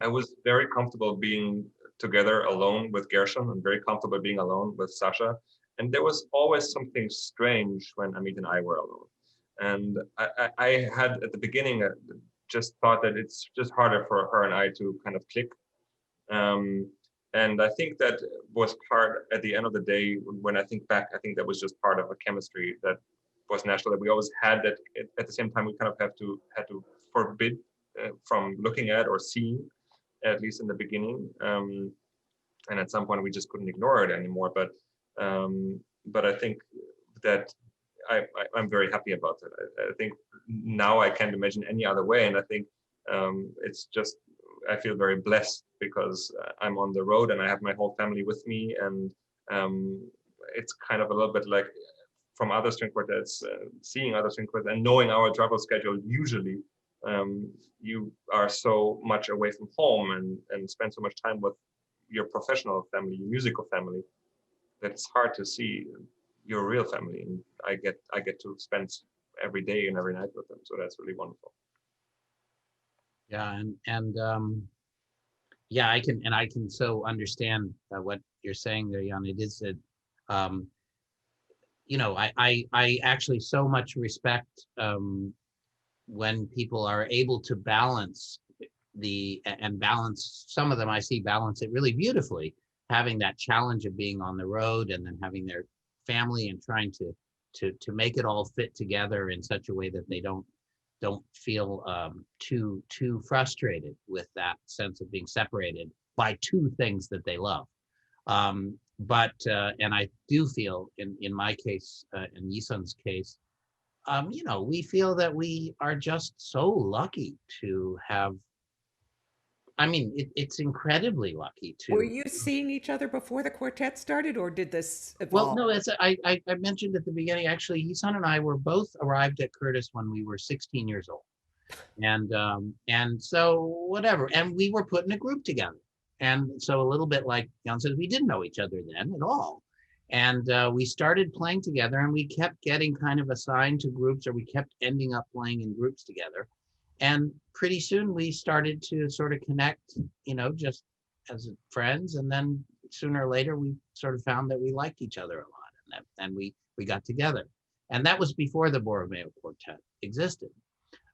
I was very comfortable being together alone with Gershon, and very comfortable being alone with Sasha. And there was always something strange when Amit and I were alone. And I had at the beginning just thought that it's just harder for her and I to kind of click. And I think that was part, at the end of the day, when I think back, I think that was just part of a chemistry that was natural, that we always had, that at the same time we kind of had to forbid from looking at or seeing, at least in the beginning. And at some point we just couldn't ignore it anymore. But I think that I'm very happy about that. I think now I can't imagine any other way. And I think it's just, I feel very blessed because I'm on the road and I have my whole family with me. And it's kind of a little bit like from other string quartets, seeing other string quartets and knowing our travel schedule. Usually you are so much away from home and spend so much time with your professional family, your musical family, that it's hard to see your real family. And I get to spend every day and every night with them. So that's really wonderful. Yeah, and yeah, I can so understand what you're saying there, Jan. It is that I actually so much respect when people are able to balance balance, some of them I see balance it really beautifully, having that challenge of being on the road and then having their family and trying to make it all fit together in such a way that they don't feel too frustrated with that sense of being separated by two things that they love. But and I do feel in my case, in Yisun's case, we feel that we are just so lucky to have. I mean, it's incredibly lucky Were to. you seeing each other before the quartet started, or did this Well, evolve? no, as I mentioned at the beginning, actually, Yisun and I were both arrived at Curtis when we were 16 years old. And so whatever, and we were put in a group together, and so a little bit like Jan says, we didn't know each other then at all, and we started playing together, and we kept getting kind of assigned to groups, or we kept ending up playing in groups together, and pretty soon we started to sort of connect, just as friends, and then sooner or later we sort of found that we liked each other a lot, and we got together, and that was before the Borromeo Quartet existed.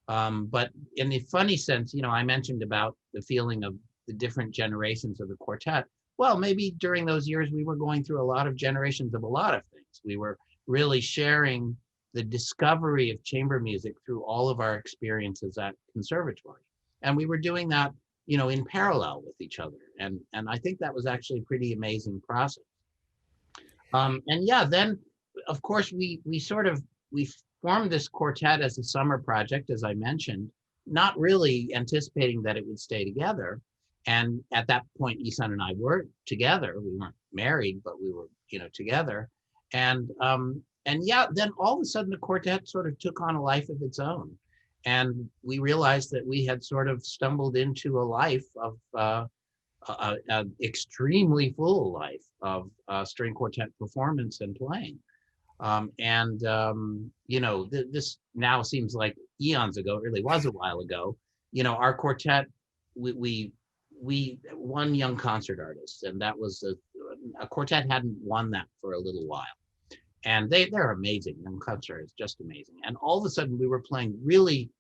But in the funny sense, I mentioned about the feeling of the different generations of the quartet. Well, maybe during those years, we were going through a lot of generations of a lot of things. We were really sharing the discovery of chamber music through all of our experiences at conservatory. And we were doing that, in parallel with each other. And I think that was actually a pretty amazing process. And yeah, then of course we formed this quartet as a summer project, as I mentioned, not really anticipating that it would stay together. And at that point, Yisun and I were together. We weren't married, but we were, together. And yeah, then all of a sudden the quartet sort of took on a life of its own. And we realized that we had sort of stumbled into a life of an extremely full life of string quartet performance and playing. This now seems like eons ago. It really was a while ago. Our quartet, we won Young Concert Artists, and that was a quartet hadn't won that for a little while. And they're amazing. Young Concert is just amazing. And all of a sudden we were playing really,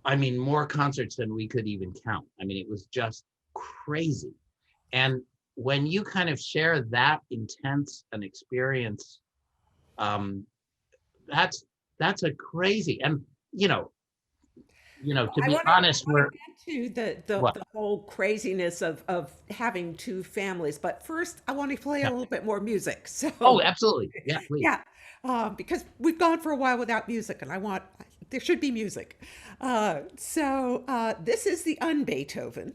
more concerts than we could even count. It was just crazy. And when you kind of share that intense an experience, that's a crazy, and to be honest, we're to the whole craziness of having two families, but first I want to play a little bit more music. Oh, absolutely, yeah, please. Yeah, because we've gone for a while without music, and there should be music. This is the un-Beethoven.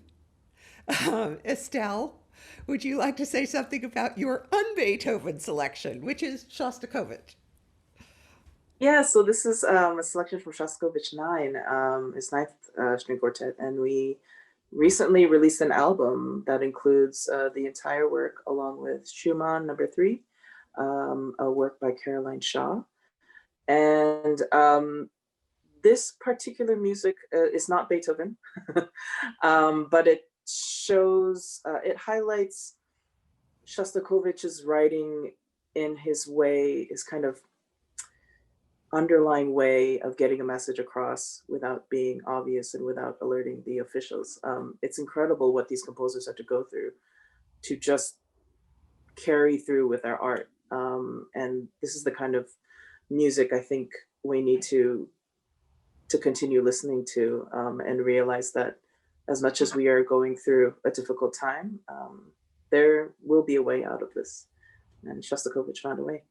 Estelle, would you like to say something about your un-Beethoven selection, which is Shostakovich? Yeah, so this is a selection from Shostakovich 9, his ninth string quartet, and we recently released an album that includes the entire work along with Schumann No. 3, a work by Caroline Shaw. And this particular music is not Beethoven, but it highlights Shostakovich's writing in his way, his kind of underlying way of getting a message across without being obvious and without alerting the officials. It's incredible what these composers have to go through to just carry through with their art. And this is the kind of music I think we need to continue listening to, and realize that as much as we are going through a difficult time, there will be a way out of this. And Shostakovich found a way.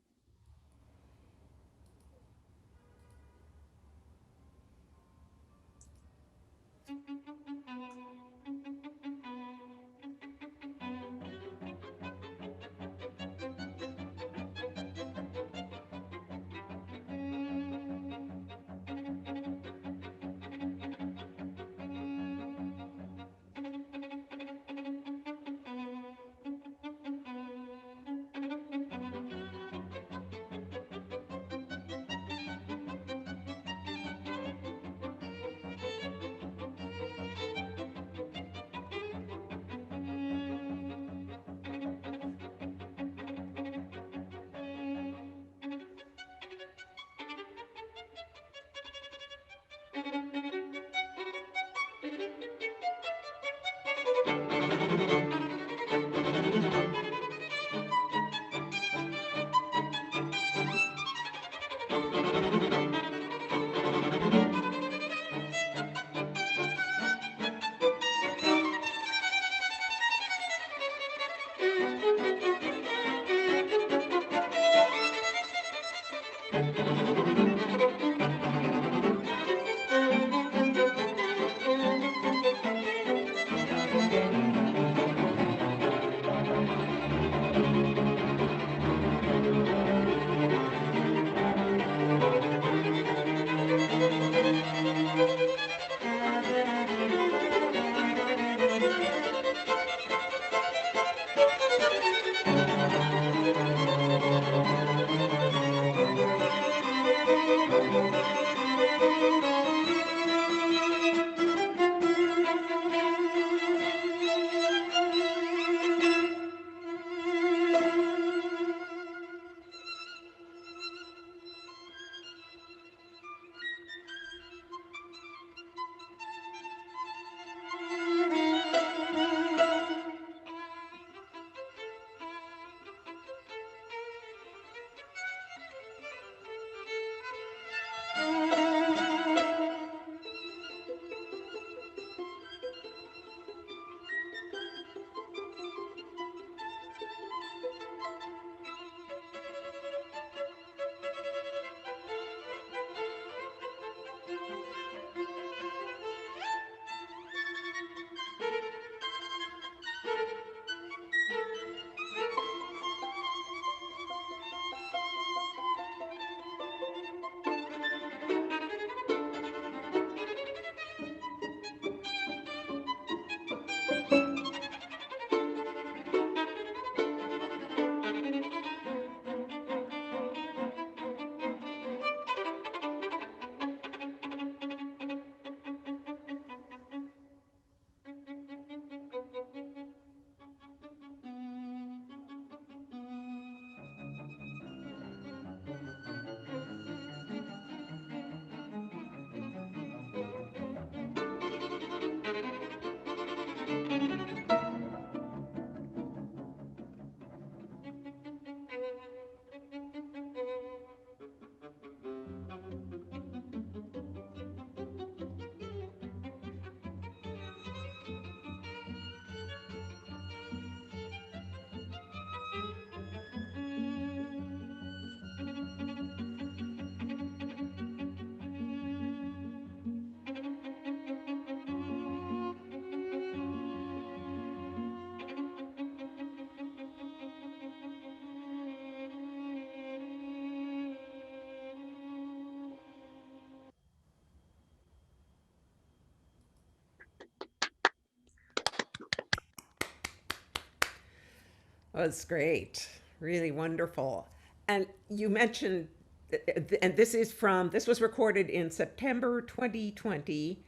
Was great. Really wonderful. And you mentioned, and this was recorded in September 2020,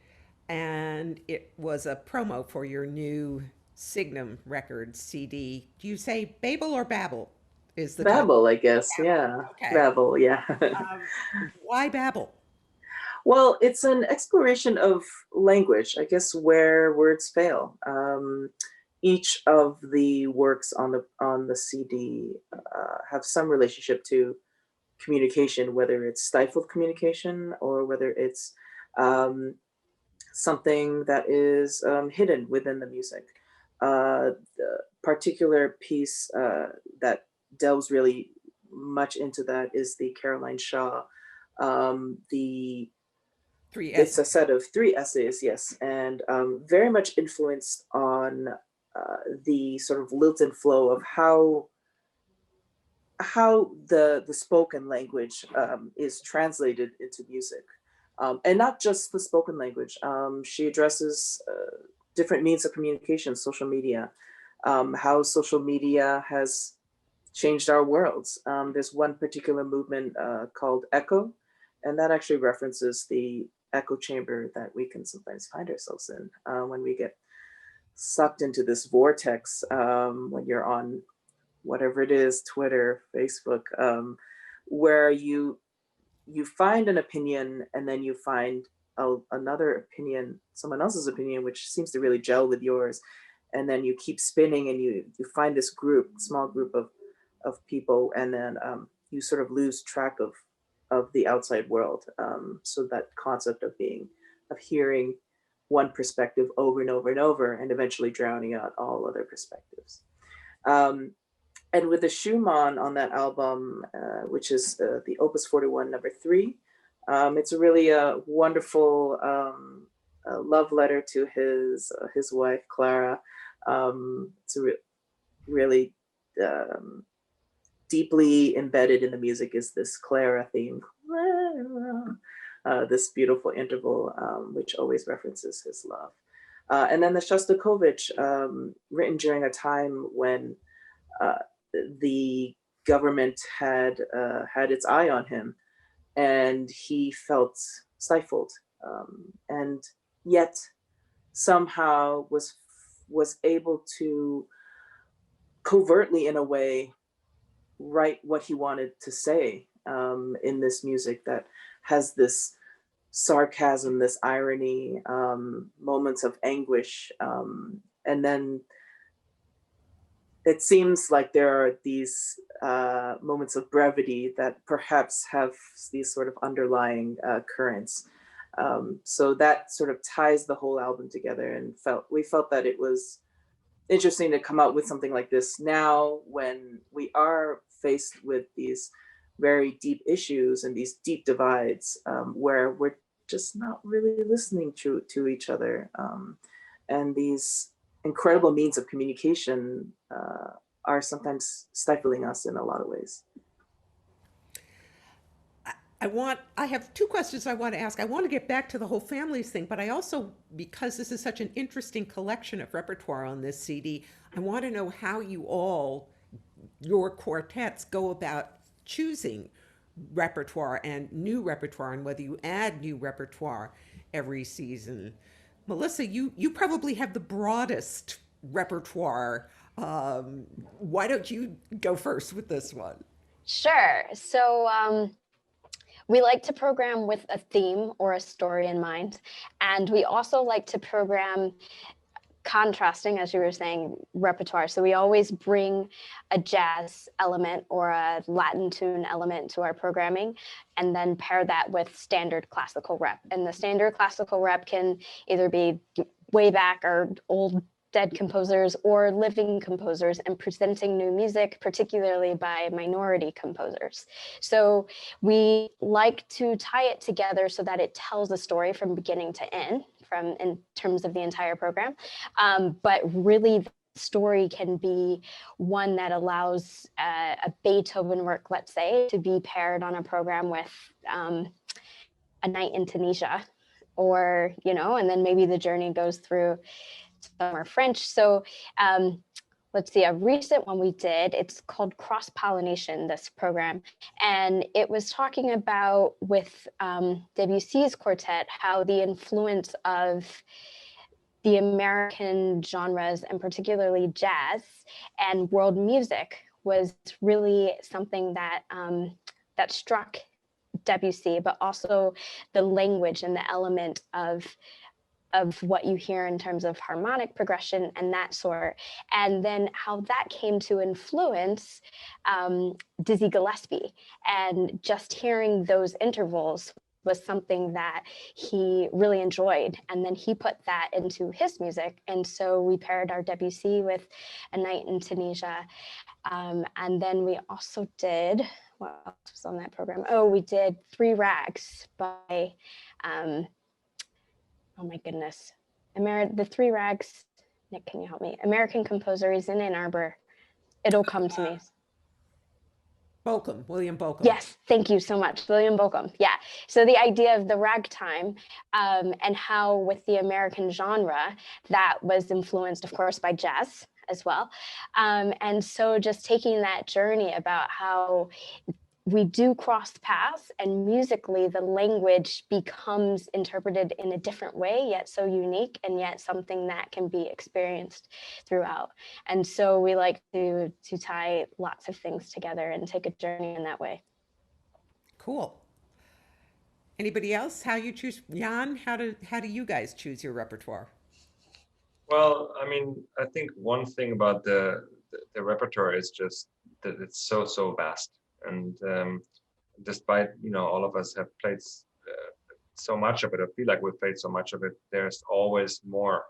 and it was a promo for your new Signum Records CD. Do you say Babel or Babel is the title? Babel, I guess. Yeah. Okay. Babel, yeah. Why Babel? Well, it's an exploration of language, I guess, where words fail. Each of the works on the CD have some relationship to communication, whether it's stifled communication or whether it's um, something that is hidden within the music. The particular piece that delves really much into that is the Caroline Shaw. The Three It's a essays. set of 3 essays, yes, and very much influenced on the sort of lilt and flow of how the spoken language is translated into music, and not just the spoken language. She addresses different means of communication, social media, how social media has changed our worlds. There's one particular movement called Echo, and that actually references the echo chamber that we can sometimes find ourselves in when we get sucked into this vortex when you're on whatever it is, Twitter, Facebook, where you find an opinion and then you find another opinion, someone else's opinion, which seems to really gel with yours. And then you keep spinning and you find this small group of people, and then you sort of lose track of the outside world. So that concept of hearing one perspective over and over and over, and eventually drowning out all other perspectives. And with the Schumann on that album, which is the Opus 41 number 3, it's a really wonderful love letter to his wife, Clara. It's really deeply embedded in the music is this Clara theme, this beautiful interval, which always references his love. And then the Shostakovich, written during a time when the government had its eye on him, and he felt stifled, and yet somehow was able to covertly, in a way, write what he wanted to say in this music that has this sarcasm, this irony, moments of anguish, and then it seems like there are these moments of brevity that perhaps have these sort of underlying currents. So that sort of ties the whole album together, and we felt that it was interesting to come out with something like this now, when we are faced with these very deep issues and these deep divides, where we're just not really listening to each other. And these incredible means of communication are sometimes stifling us in a lot of ways. I have two questions I want to ask. I want to get back to the whole families thing, but I also, because this is such an interesting collection of repertoire on this CD, I want to know how your quartets go about choosing repertoire and new repertoire, and whether you add new repertoire every season. Melissa, you probably have the broadest repertoire. Why don't you go first with this one? Sure. So we like to program with a theme or a story in mind. And we also like to program contrasting, as you were saying, repertoire. So we always bring a jazz element or a Latin tune element to our programming, and then pair that with standard classical rep. And the standard classical rep can either be way back or old dead composers or living composers, and presenting new music, particularly by minority composers. So we like to tie it together so that it tells a story from beginning to end, in terms of the entire program. But really, the story can be one that allows a Beethoven work, let's say, to be paired on a program with A Night in Tunisia, or, and then maybe the journey goes through somewhere French. So let's see, a recent one we did, it's called Cross Pollination, this program. And it was talking about, with Debussy's quartet, how the influence of the American genres, and particularly jazz and world music, was really something that that struck Debussy, but also the language and the element of what you hear in terms of harmonic progression and that sort, and then how that came to influence Dizzy Gillespie. And just hearing those intervals was something that he really enjoyed, and then he put that into his music. And so we paired our Debussy with A Night in Tunisia, and then we also did, what else was on that program? Oh, we did Three Rags by oh my goodness. The Three Rags, Nick, can you help me? American composer, he's in Ann Arbor. It'll come to me. William Bolcom. Yes, thank you so much, William Bolcom. Yeah, so the idea of the ragtime, and how with the American genre, that was influenced, of course, by jazz as well. And so just taking that journey about how we do cross paths, and musically the language becomes interpreted in a different way, yet so unique, and yet something that can be experienced throughout. And so we like to tie lots of things together and take a journey in that way. Cool. Anybody else? How you choose? Jan, how do you guys choose your repertoire? Well, I mean, I think one thing about the repertoire is just that it's so vast, and despite all of us have played so much of it, I feel like we've played so much of it. There's always more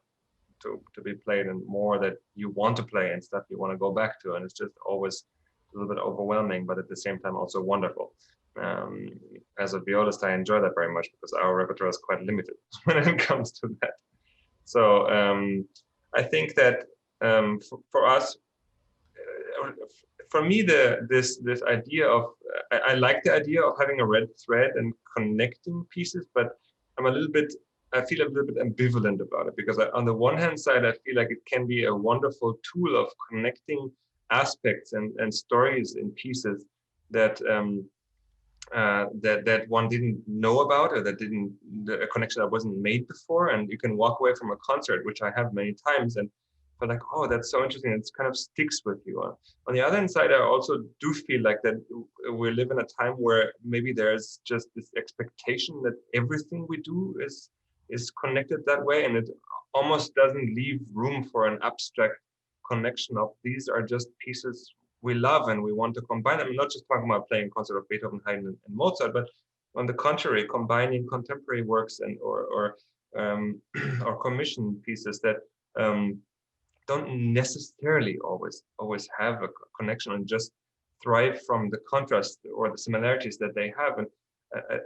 to be played, and more that you want to play and stuff you want to go back to, and it's just always a little bit overwhelming, but at the same time also wonderful. As a violist, I enjoy that very much because our repertoire is quite limited when it comes to that. So I think that for us, for me, this idea of I like the idea of having a red thread and connecting pieces, but I feel a little bit ambivalent about it, because on the one hand side, I feel like it can be a wonderful tool of connecting aspects and stories in pieces that that one didn't know about, or a connection that wasn't made before, and you can walk away from a concert, which I have many times, and feel like, oh, that's so interesting. It kind of sticks with you. On the other hand side, I also do feel like that we live in a time where maybe there's just this expectation that everything we do is connected that way, and it almost doesn't leave room for an abstract connection of these are just pieces we love and we want to combine them. I'm not just talking about playing concert of Beethoven, Haydn, and Mozart, but on the contrary, combining contemporary works and or commission pieces that don't necessarily always have a connection and just thrive from the contrast or the similarities that they have. And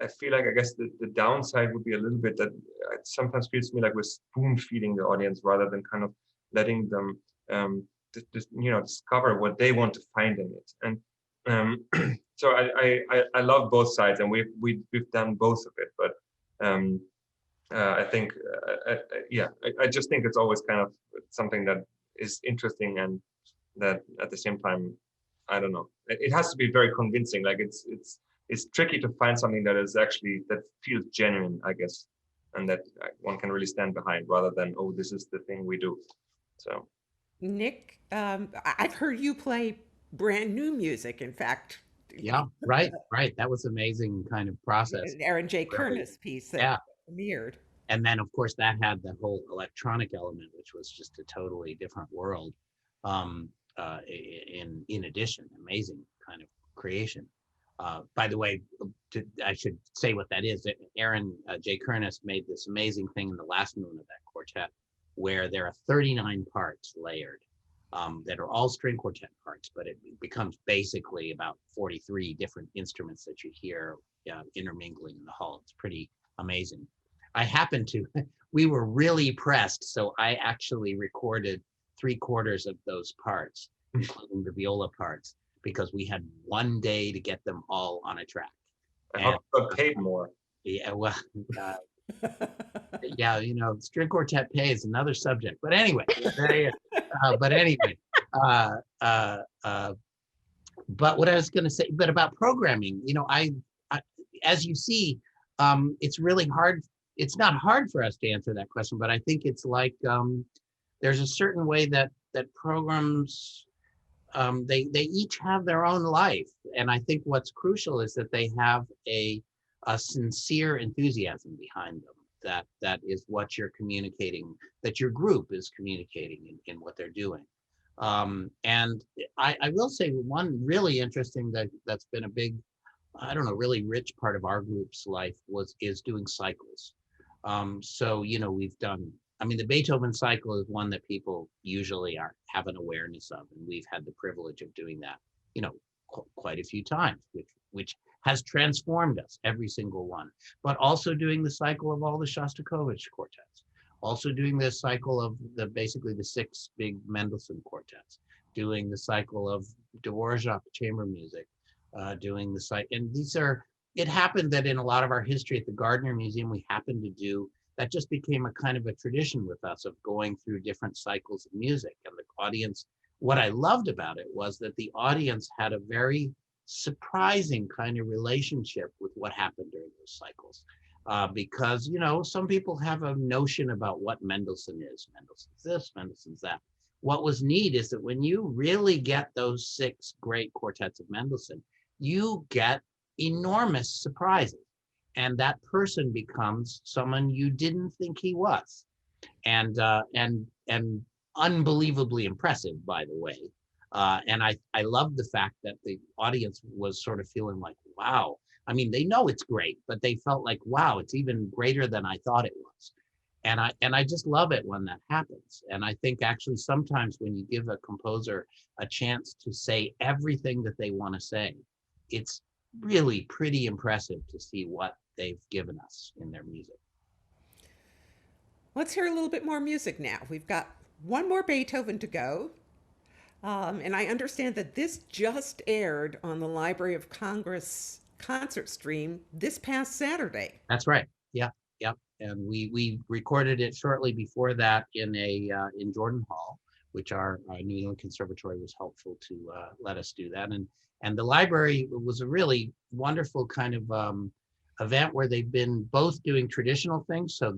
I feel like, I guess the downside would be a little bit that it sometimes feels to me like we're spoon feeding the audience rather than kind of letting them discover what they want to find in it. And so I love both sides, and we've done both of it. But I think I just think it's always kind of something that is interesting, and that at the same time, I don't know, it has to be very convincing. Like it's tricky to find something that is actually that feels genuine, I guess, and that one can really stand behind, rather than, oh, this is the thing we do. So Nick, I've heard you play brand new music. In fact, Yeah, right. That was amazing kind of process. Aaron J. Kernis piece that premiered. And then, of course, that had the whole electronic element, which was just a totally different world. In addition, amazing kind of creation. By the way, I should say what that is. Aaron J. Kernis made this amazing thing in the last movement of that quartet, where there are 39 parts layered that are all string quartet parts, but it becomes basically about 43 different instruments that you hear intermingling in the hall. It's pretty amazing. I happened to, we were really pressed, so I actually recorded 3/4 of those parts, including the viola parts, because we had one day to get them all on a track. I hope you got paid more. Yeah, well, yeah, string quartet pay is another subject. But anyway, but what I was going to say, but about programming, I as you see, it's really hard. It's not hard for us to answer that question, but I think it's like there's a certain way that programs they each have their own life, and I think what's crucial is that they have a sincere enthusiasm behind them. That is what you're communicating, that your group is communicating in what they're doing. And I will say one really interesting that's been a big, really rich part of our group's life is doing cycles. So we've done, the Beethoven cycle is one that people usually have an awareness of, and we've had the privilege of doing that, quite a few times, which has transformed us, every single one. But also doing the cycle of all the Shostakovich quartets, also doing the cycle of basically the 6 big Mendelssohn quartets, doing the cycle of Dvorak chamber music, doing the cycle, and it happened that in a lot of our history at the Gardner Museum, we happened to do, that just became a kind of a tradition with us of going through different cycles of music. And the audience, what I loved about it was that the audience had a very surprising kind of relationship with what happened during those cycles. Because, some people have a notion about what Mendelssohn is. Mendelssohn's this, Mendelssohn's that. What was neat is that when you really get those 6 great quartets of Mendelssohn, you get enormous surprises. and that person becomes someone you didn't think he was, and unbelievably impressive, by the way. And I love the fact that the audience was sort of feeling like, wow. I mean, they know it's great, but they felt like, wow, it's even greater than I thought it was. And I just love it when that happens. And I think actually sometimes when you give a composer a chance to say everything that they want to say, it's really pretty impressive to see what they've given us in their music. Let's hear a little bit more music now. We've got one more Beethoven to go. And I understand that this just aired on the Library of Congress concert stream this past Saturday. That's right. Yeah, yeah. And we recorded it shortly before that in in Jordan Hall, which our New England Conservatory was helpful to let us do that. And the library was a really wonderful kind of event where they've been both doing traditional things. So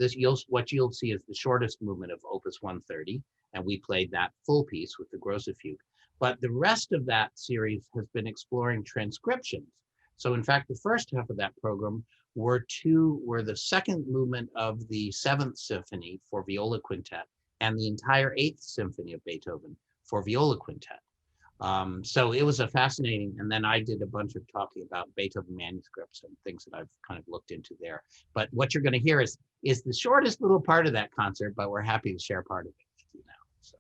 what you'll see is the shortest movement of Opus 130, and we played that full piece with the Grosse Fugue. But the rest of that series has been exploring transcriptions. So in fact, the first half of that program were the second movement of the Seventh Symphony for viola quintet and the entire Eighth Symphony of Beethoven for viola quintet. So it was a fascinating, and then I did a bunch of talking about Beethoven manuscripts and things that I've kind of looked into there. But what you're going to hear is the shortest little part of that concert, but we're happy to share part of it with you now. So.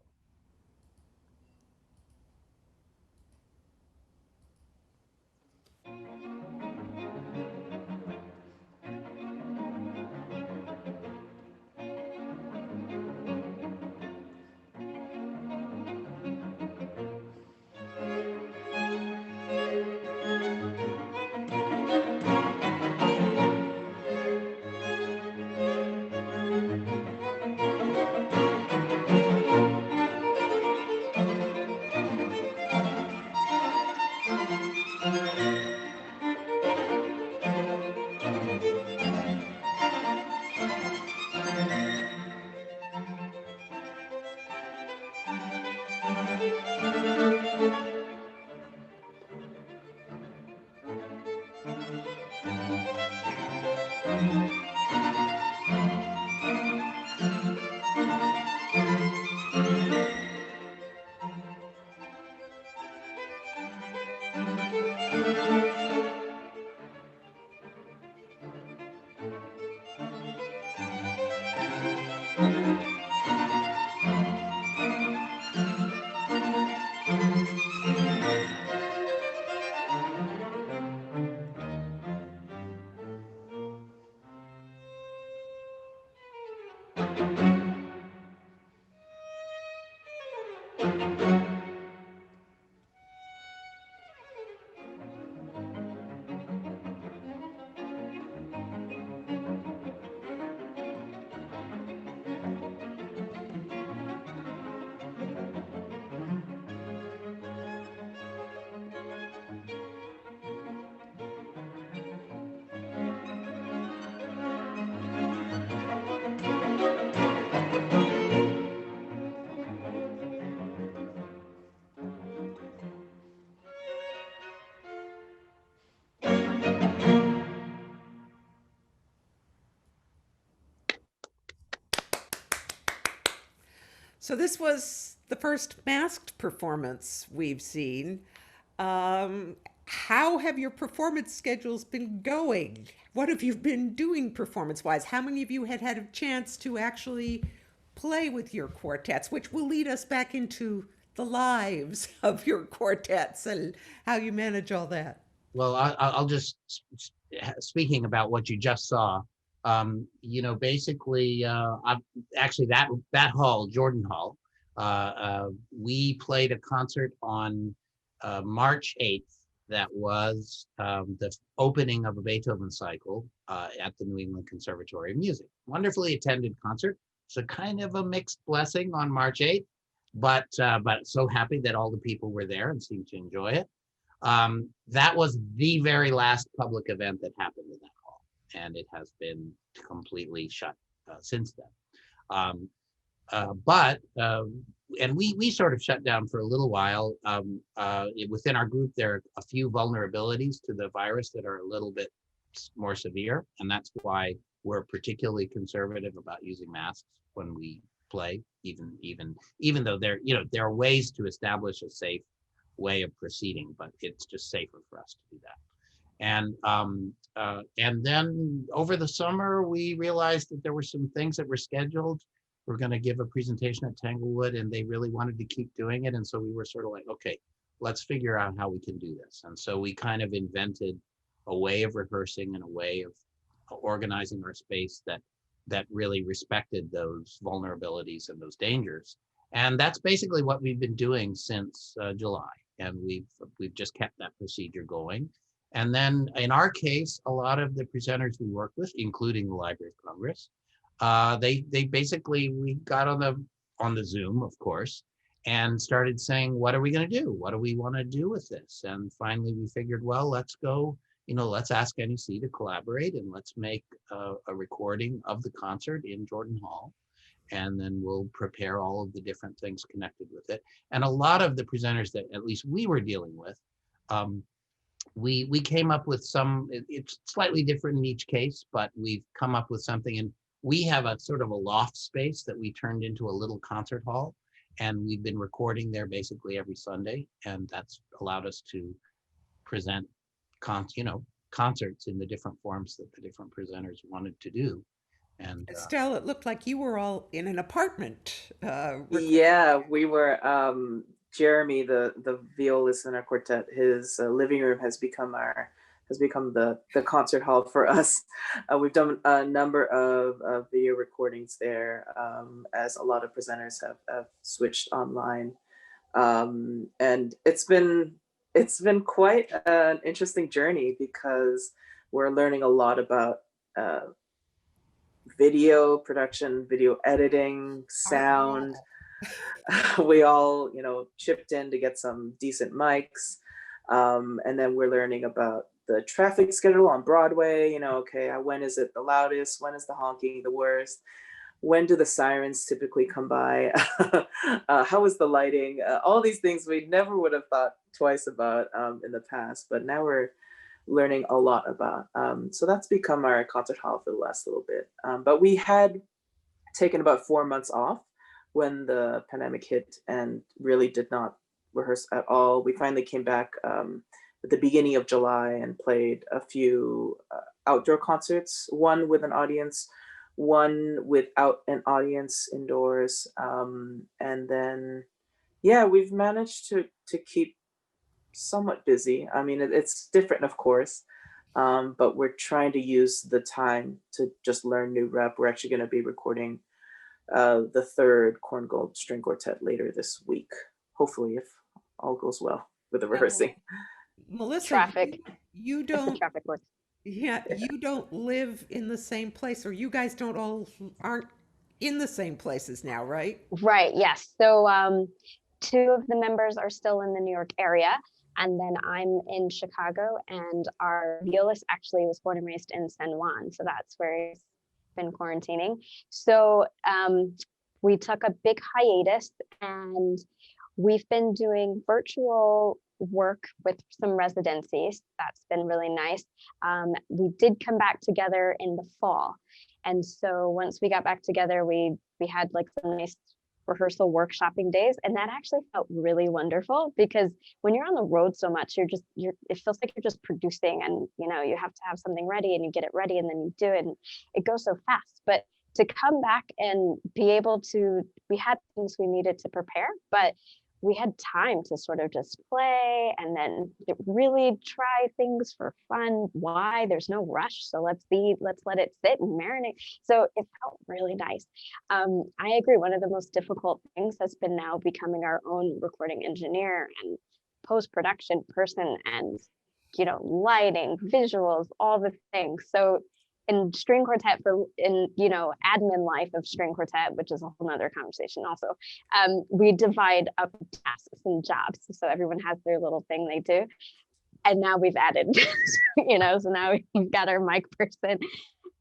So this was the first masked performance we've seen. How have your performance schedules been going? What have you been doing performance-wise? How many of you had a chance to actually play with your quartets, which will lead us back into the lives of your quartets and how you manage all that? Well, I'll just, speaking about what you just saw, basically, actually that hall, Jordan Hall, we played a concert on March 8th. That was the opening of a Beethoven cycle at the New England Conservatory of Music. Wonderfully attended concert. So kind of a mixed blessing on March 8th, but so happy that all the people were there and seemed to enjoy it. That was the very last public event that happened in that hall, and it has been completely shut since then. And we sort of shut down for a little while. Within our group, there are a few vulnerabilities to the virus that are a little bit more severe, and that's why we're particularly conservative about using masks when we play, even though there are ways to establish a safe way of proceeding, but it's just safer for us to do that. And then over the summer, we realized that there were some things that were scheduled. We're going to give a presentation at Tanglewood, and they really wanted to keep doing it. And so we were sort of like, okay, let's figure out how we can do this. And so we kind of invented a way of rehearsing and a way of organizing our space that really respected those vulnerabilities and those dangers. And that's basically what we've been doing since July. And we've just kept that procedure going. And then in our case, a lot of the presenters we work with, including the Library of Congress, they basically, we got on the Zoom, of course, and started saying, what are we going to do? What do we want to do with this? And finally we figured, well, let's go, let's ask NEC to collaborate, and let's make a recording of the concert in Jordan Hall. And then we'll prepare all of the different things connected with it. And a lot of the presenters that at least we were dealing with, we came up with it's slightly different in each case, but we've come up with something. And we have a sort of a loft space that we turned into a little concert hall. And we've been recording there basically every Sunday. And that's allowed us to present concerts in the different forms that the different presenters wanted to do. And Estelle, it looked like you were all in an apartment. Yeah, we were. Jeremy, the violist in our quartet, his living room has become the concert hall for us. We've done a number of video recordings there, as a lot of presenters have switched online, and it's been quite an interesting journey because we're learning a lot about video production, video editing, sound. We all, chipped in to get some decent mics. And then we're learning about the traffic schedule on Broadway, okay, when is it the loudest? When is the honking the worst? When do the sirens typically come by? How is the lighting? All these things we never would have thought twice about in the past, but now we're learning a lot about. So that's become our concert hall for the last little bit. But we had taken about 4 months off when the pandemic hit and really did not rehearse at all. We finally came back at the beginning of July and played a few outdoor concerts, one with an audience, one without an audience indoors. And then, yeah, we've managed to keep somewhat busy. I mean, it's different, of course, but we're trying to use the time to just learn new rep. We're actually going to be recording the third Corngold String Quartet later this week, hopefully, if all goes well with the rehearsing. Melissa, Traffic. you If the don't, traffic works. yeah, you don't live in the same place, or you guys aren't in the same places now, right? Right. Yes. So two of the members are still in the New York area, and then I'm in Chicago, and our violist actually was born and raised in San Juan, so that's where he's been quarantining. So we took a big hiatus, and we've been doing virtual work with some residencies. That's been really nice. We did come back together in the fall, and so once we got back together, we had like some nice rehearsal workshopping days, and that actually felt really wonderful, because when you're on the road so much, it feels like you're just producing, and you have to have something ready, and you get it ready, and then you do it, and it goes so fast. But to come back and be able to, we had things we needed to prepare, but we had time to sort of just play and then really try things for fun. Why? There's no rush. So let's let it sit and marinate. So it felt really nice. I agree. One of the most difficult things has been now becoming our own recording engineer and post-production person, and, lighting, visuals, all the things. So in string quartet, admin life of string quartet, which is a whole nother conversation also, we divide up tasks and jobs, so everyone has their little thing they do. And now we've added so now we've got our mic person.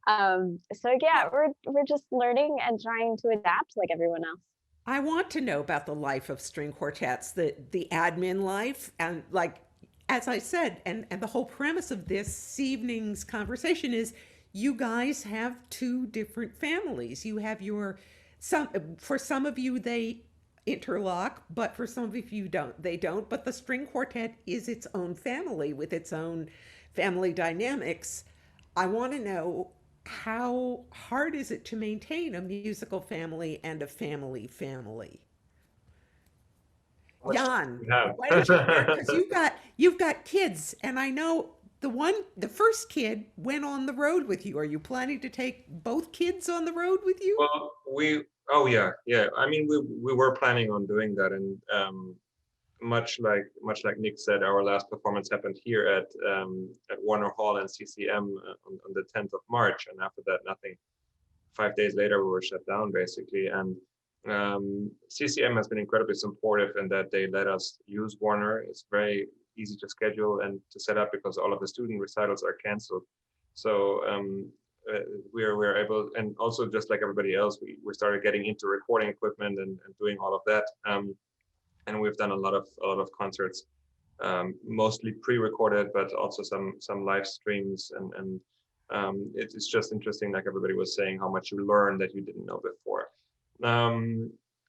So yeah, we're just learning and trying to adapt like everyone else. I want to know about the life of string quartets, the admin life, and like as I said, and the whole premise of this evening's conversation is you guys have two different families. You have for some of you, they interlock, but for some of you they don't. But the string quartet is its own family with its own family dynamics. I want to know, how hard is it to maintain a musical family and a family? Jan, We have. why don't you start? Because you've got kids, and I know the first kid went on the road with you. Are you planning to take both kids on the road with you? Well, oh yeah, yeah. I mean, we were planning on doing that, and much like Nick said, our last performance happened here at Warner Hall and CCM on the 10th of March, and after that, nothing. 5 days later, we were shut down basically, and CCM has been incredibly supportive in that they let us use Warner. It's very easy to schedule and to set up because all of the student recitals are canceled. So we're able, and also just like everybody else, we started getting into recording equipment and doing all of that. And we've done a lot of concerts, mostly pre-recorded, but also some live streams. And it's just interesting, like everybody was saying, how much you learn that you didn't know before.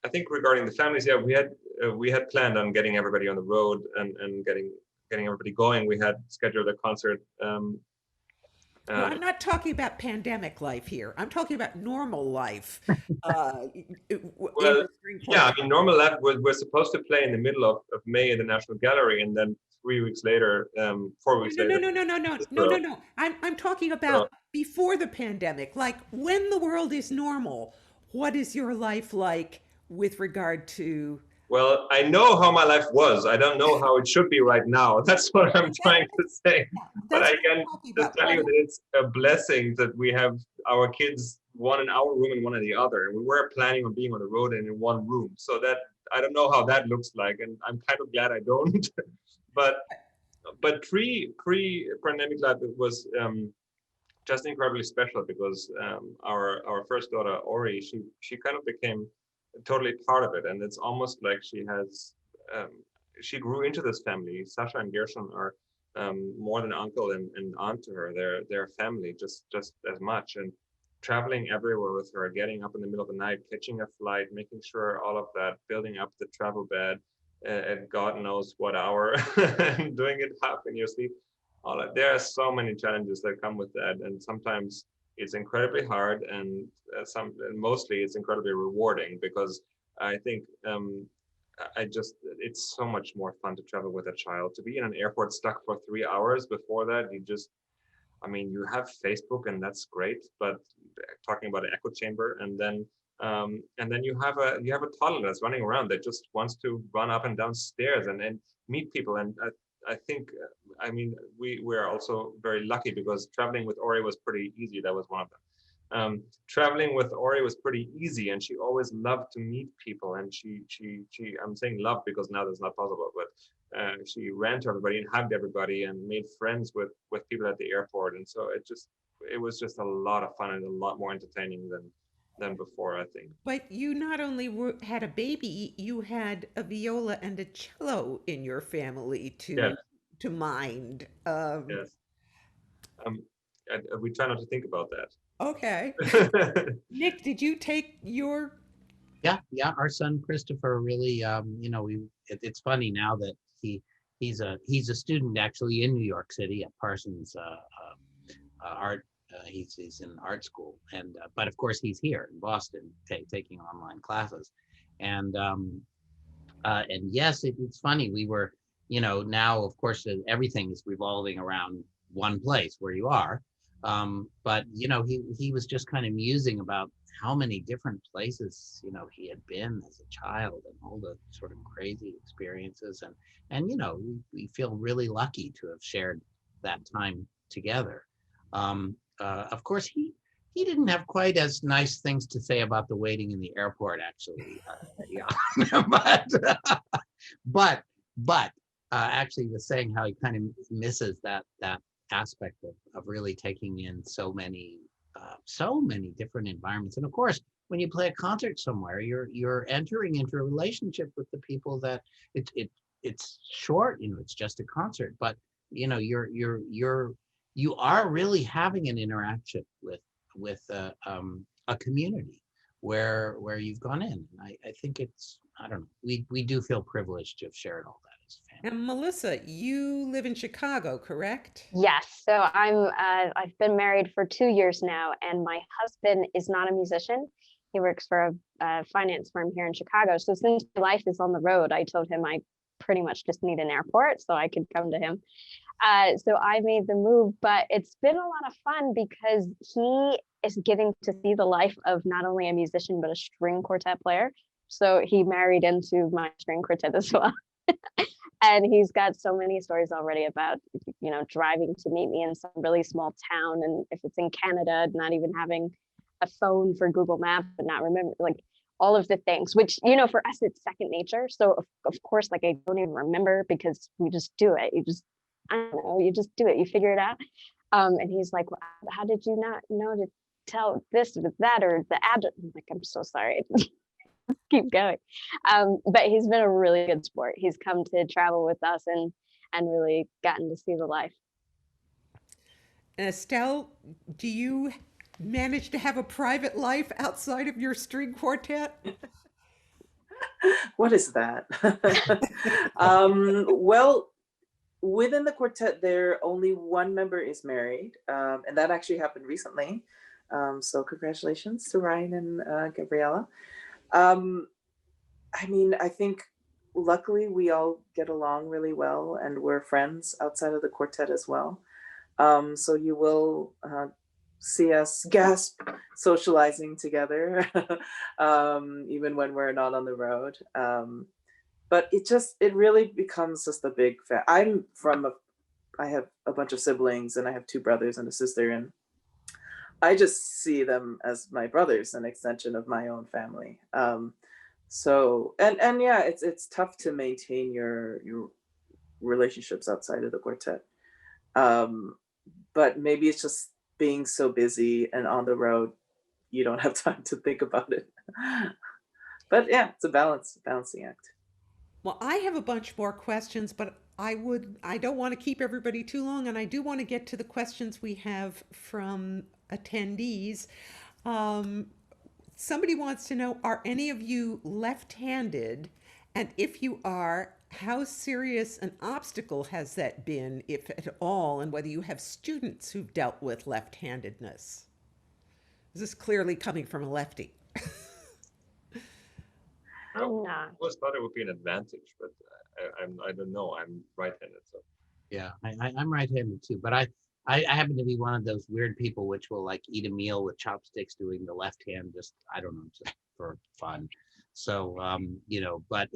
I think regarding the families, yeah, we had planned on getting everybody on the road and getting everybody going. We had scheduled a concert. No, I'm not talking about pandemic life here. I'm talking about normal life. Well, yeah, I mean, normal life, we're supposed to play in the middle of May in the National Gallery, and then 3 weeks later, 4 weeks later. No. I'm talking about before the pandemic. Like, when the world is normal, what is your life like with regard to? Well, I know how my life was. I don't know how it should be right now. That's what I'm trying to say. But I can just tell you that it's a blessing that we have our kids, one in our room and one in the other. And we were planning on being on the road and in one room. So that, I don't know how that looks like. And I'm kind of glad I don't. but pre-pandemic life, it was just incredibly special because our first daughter, Ori, she kind of became totally part of it, and it's almost like she grew into this family. Sasha and Gershon are more than uncle and aunt to her. They're family just as much, and traveling everywhere with her, getting up in the middle of the night, catching a flight, making sure all of that, building up the travel bed at God knows what hour, and doing it half in your sleep. There are so many challenges that come with that, and sometimes it's incredibly hard, and mostly it's incredibly rewarding, because I think it's so much more fun to travel with a child. To be in an airport stuck for 3 hours before that, you have Facebook and that's great, but talking about an echo chamber, and then you have a toddler that's running around that just wants to run up and down stairs and meet people. And I think, we're also very lucky because traveling with Ori was pretty easy. That was one of them. Traveling with Ori was pretty easy, and she always loved to meet people. And she I'm saying love because now that's not possible, but she ran to everybody and hugged everybody and made friends with people at the airport. And so it was just a lot of fun and a lot more entertaining than before, I think. But you not only had a baby, you had a viola and a cello in your family to mind. Yes. We try not to think about that. Okay. Nick, did you take your? Yeah. Our son Christopher really, it's funny now that he's a student actually in New York City at Parsons art. He's in art school, and but of course he's here in Boston taking online classes, and yes, it's funny. We were, now of course everything is revolving around one place where you are, but he was just kind of musing about how many different places he had been as a child and all the sort of crazy experiences, and we feel really lucky to have shared that time together. Of course, he didn't have quite as nice things to say about the waiting in the airport, actually. But actually was saying how he kind of misses that aspect of really taking in so many different environments. And of course, when you play a concert somewhere, you're entering into a relationship with the people that it's short, it's just a concert, but you are really having an interaction with a community where you've gone in. And I think I don't know, we do feel privileged to have shared all that as a family. And Melissa, you live in Chicago, correct? Yes. So I've been married for 2 years now, and my husband is not a musician. He works for a finance firm here in Chicago. So since my life is on the road, I told him I pretty much just need an airport so I could come to him. So I made the move, but it's been a lot of fun because he is getting to see the life of not only a musician, but a string quartet player. So he married into my string quartet as well. And he's got so many stories already about, driving to meet me in some really small town. And if it's in Canada, not even having a phone for Google Maps, but not remember, like all of the things, which, for us, it's second nature. So of course, like I don't even remember because we just do it. I don't know, you just do it, you figure it out. And he's like, well, how did you not know to tell this or that or the address? I'm like, I'm so sorry. Keep going. But he's been a really good sport. He's come to travel with us and really gotten to see the life. And Estelle, do you manage to have a private life outside of your string quartet? What is that? Well, within the quartet, only one member is married, and that actually happened recently. So congratulations to Ryan and Gabriella. I think luckily we all get along really well, and we're friends outside of the quartet as well. So you will see us gasp socializing together, even when we're not on the road. But it really becomes just a big I have a bunch of siblings, and I have 2 brothers and a sister, and I just see them as my brothers, an extension of my own family. So yeah, it's tough to maintain your relationships outside of the quartet. But maybe it's just being so busy and on the road, you don't have time to think about it. But yeah, it's a balancing act. Well, I have a bunch more questions, but I don't want to keep everybody too long, and I do want to get to the questions we have from attendees. Somebody wants to know, are any of you left-handed? And if you are, how serious an obstacle has that been, if at all, and whether you have students who've dealt with left-handedness? This is clearly coming from a lefty. I always thought it would be an advantage, but I don't know. I'm right-handed, so. Yeah, I'm right-handed too, but I happen to be one of those weird people which will like eat a meal with chopsticks doing the left hand, just, I don't know, just for fun. So, but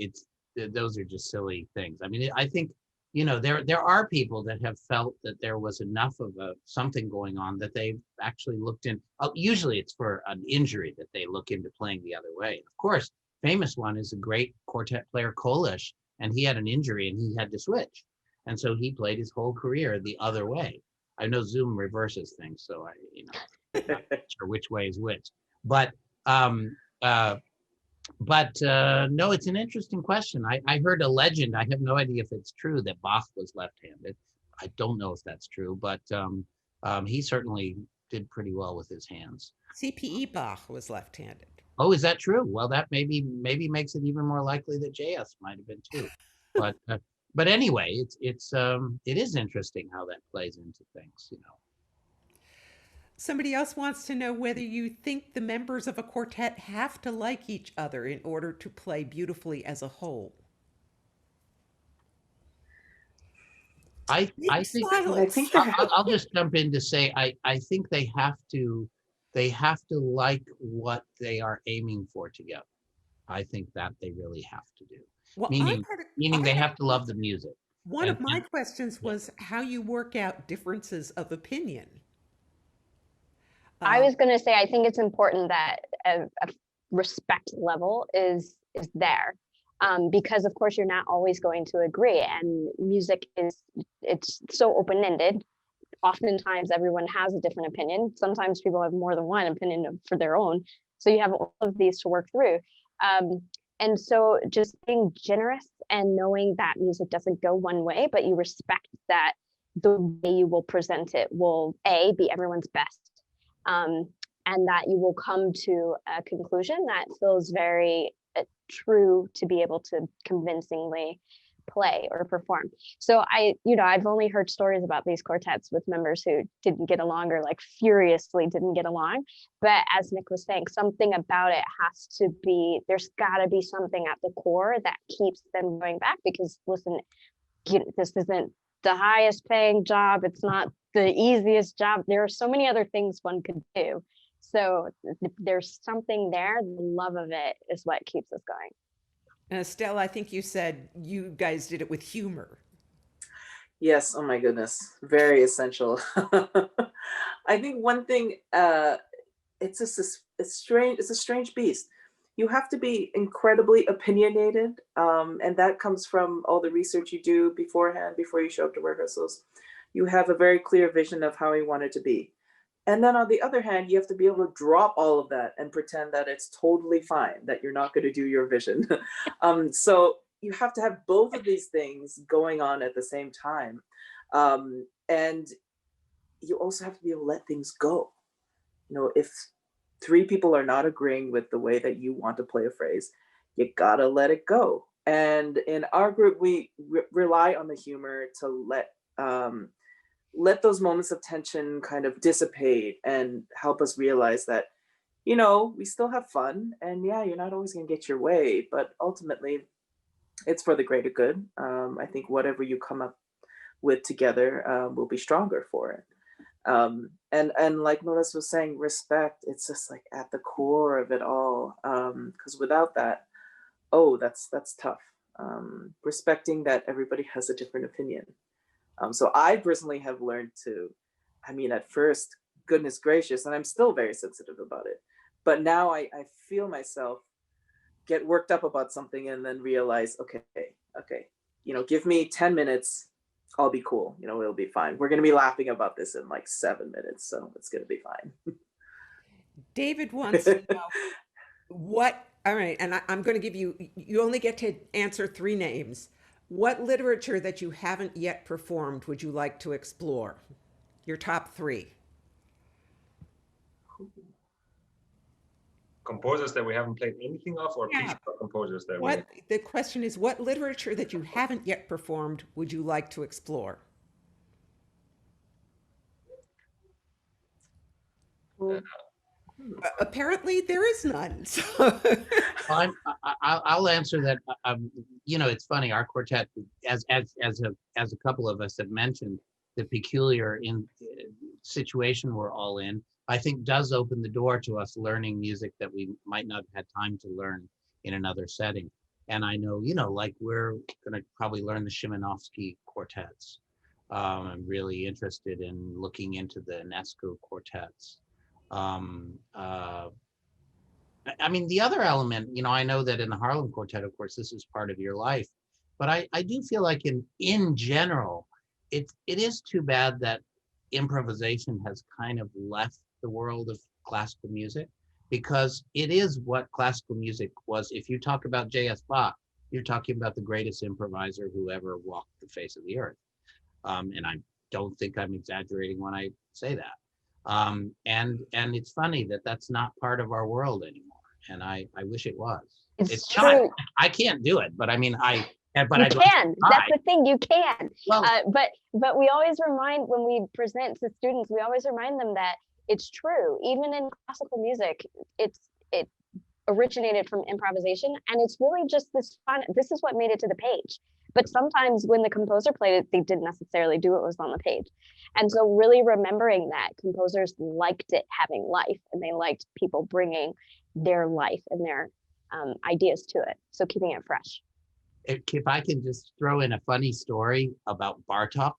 those are just silly things. I mean, I think, there are people that have felt that there was enough of something going on that they've actually looked in. Usually it's for an injury that they look into playing the other way. Of course, famous one is a great quartet player, Kolisch, and he had an injury and he had to switch. And so he played his whole career the other way. I know Zoom reverses things, so I'm not sure which way is which. But no, it's an interesting question. I heard a legend. I have no idea if it's true that Bach was left-handed. I don't know if that's true, but he certainly did pretty well with his hands. CPE Bach was left-handed. Oh, is that true? Well, that maybe makes it even more likely that JS might have been too. But anyway, it is interesting how that plays into things, Somebody else wants to know whether you think the members of a quartet have to like each other in order to play beautifully as a whole. I think I'll just jump in to say I think they have to like what they are aiming for together. I think that they really have to do. Well, meaning they have to love the music. One of my questions was how you work out differences of opinion. I was going to say, I think it's important that a respect level is there, because of course you're not always going to agree, and music it's so open-ended. Oftentimes everyone has a different opinion. Sometimes people have more than one opinion for their own. So you have all of these to work through. And so just being generous and knowing that music doesn't go one way, but you respect that the way you will present it will be everyone's best, and that you will come to a conclusion that feels very true to be able to convincingly play or perform. So I've only heard stories about these quartets with members who didn't get along, or like furiously didn't get along. But as Nick was saying, something about it has to be, there's got to be something at the core that keeps them going back, because listen, this isn't the highest paying job. It's not the easiest job. There are so many other things one could do. So there's something there. The love of it is what keeps us going. And Estelle, I think you said you guys did it with humor. Yes. Oh my goodness. Very essential. I think one thing, it's a strange beast. You have to be incredibly opinionated. And that comes from all the research you do beforehand, before you show up to rehearsals. You have a very clear vision of how you want it to be. And then on the other hand, you have to be able to drop all of that and pretend that it's totally fine, that you're not going to do your vision. So you have to have both of these things going on at the same time. And you also have to be able to let things go. You know, if 3 people are not agreeing with the way that you want to play a phrase, you gotta let it go. And in our group, we rely on the humor to let those moments of tension kind of dissipate and help us realize that, you know, we still have fun, and yeah, you're not always going to get your way, but ultimately it's for the greater good. I think whatever you come up with together will be stronger for it. And like Melissa was saying, respect, it's just like at the core of it all. Because without that, that's tough. Respecting that everybody has a different opinion. So I personally have learned to, at first, goodness gracious, and I'm still very sensitive about it. But now I feel myself get worked up about something and then realize, okay, give me 10 minutes, I'll be cool. It'll be fine. We're going to be laughing about this in like 7 minutes, so it's going to be fine. David wants to know all right, and I'm going to give you only get to answer 3 names. What literature that you haven't yet performed would you like to explore? Your top 3. Composers that we haven't played anything of, or pieces of composers that The question is, what literature that you haven't yet performed would you like to explore? Apparently there is none. So. I'll answer that. It's funny. Our quartet, as a couple of us have mentioned, the peculiar situation we're all in, I think, does open the door to us learning music that we might not have had time to learn in another setting. And I know, like we're going to probably learn the Szymanowski quartets. I'm really interested in looking into the Inesco quartets. The other element, I know that in the Harlem Quartet, of course, this is part of your life, but I do feel like in general, it is too bad that improvisation has kind of left the world of classical music, because it is what classical music was. If you talk about J.S. Bach, you're talking about the greatest improviser who ever walked the face of the earth. And I don't think I'm exaggerating when I say that. And it's funny that that's not part of our world anymore. And I wish it was. It's not, true. I can't do it, but you can. That's the thing, you can. Well, but we always remind, when we present to students, we always remind them that it's true. Even in classical music, it originated from improvisation, and it's really just this fun. This is what made it to the page. But sometimes when the composer played it, they didn't necessarily do what was on the page. And so really remembering that composers liked it having life, and they liked people bringing their life and their ideas to it. So keeping it fresh. If I can just throw in a funny story about Bartók.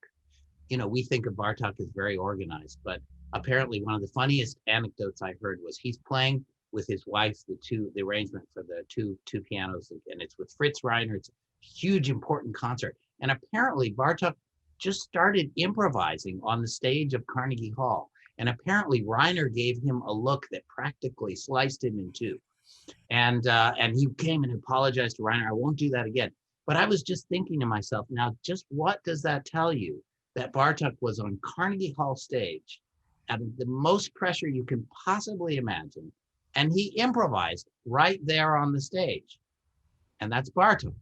We think of Bartók as very organized, but apparently one of the funniest anecdotes I heard was he's playing with his wife, the arrangement for the two pianos, and it's with Fritz Reiner. It's a huge, important concert. And apparently Bartók just started improvising on the stage of Carnegie Hall. And apparently Reiner gave him a look that practically sliced him in two. And he came and apologized to Reiner. I won't do that again. But I was just thinking to myself, now, just what does that tell you? That Bartók was on Carnegie Hall stage at the most pressure you can possibly imagine, and he improvised right there on the stage. And that's Bartók.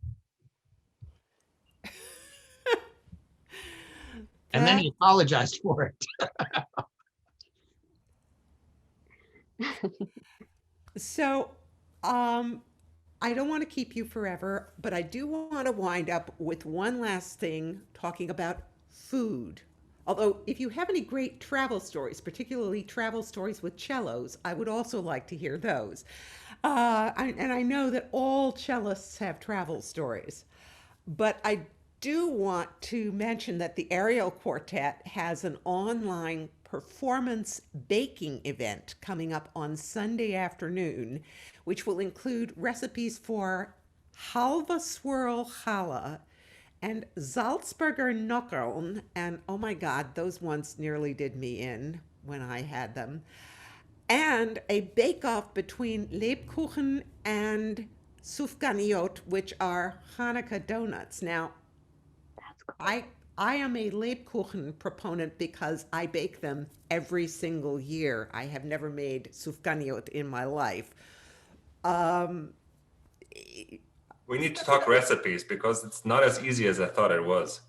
And then he apologized for it. So, I don't want to keep you forever, but I do want to wind up with one last thing talking about food. Although, if you have any great travel stories, particularly travel stories with cellos, I would also like to hear those. And I know that all cellists have travel stories, but I do want to mention that the Ariel Quartet has an online performance baking event coming up on Sunday afternoon, which will include recipes for halva swirl challah and Salzburger Nockeln. And oh my God, those ones nearly did me in when I had them. And a bake-off between Lebkuchen and Sufganiot, which are Hanukkah donuts. Now, That's cool. I am a Lebkuchen proponent because I bake them every single year. I have never made Sufganiot in my life. Um, We need to talk recipes because it's not as easy as I thought it was.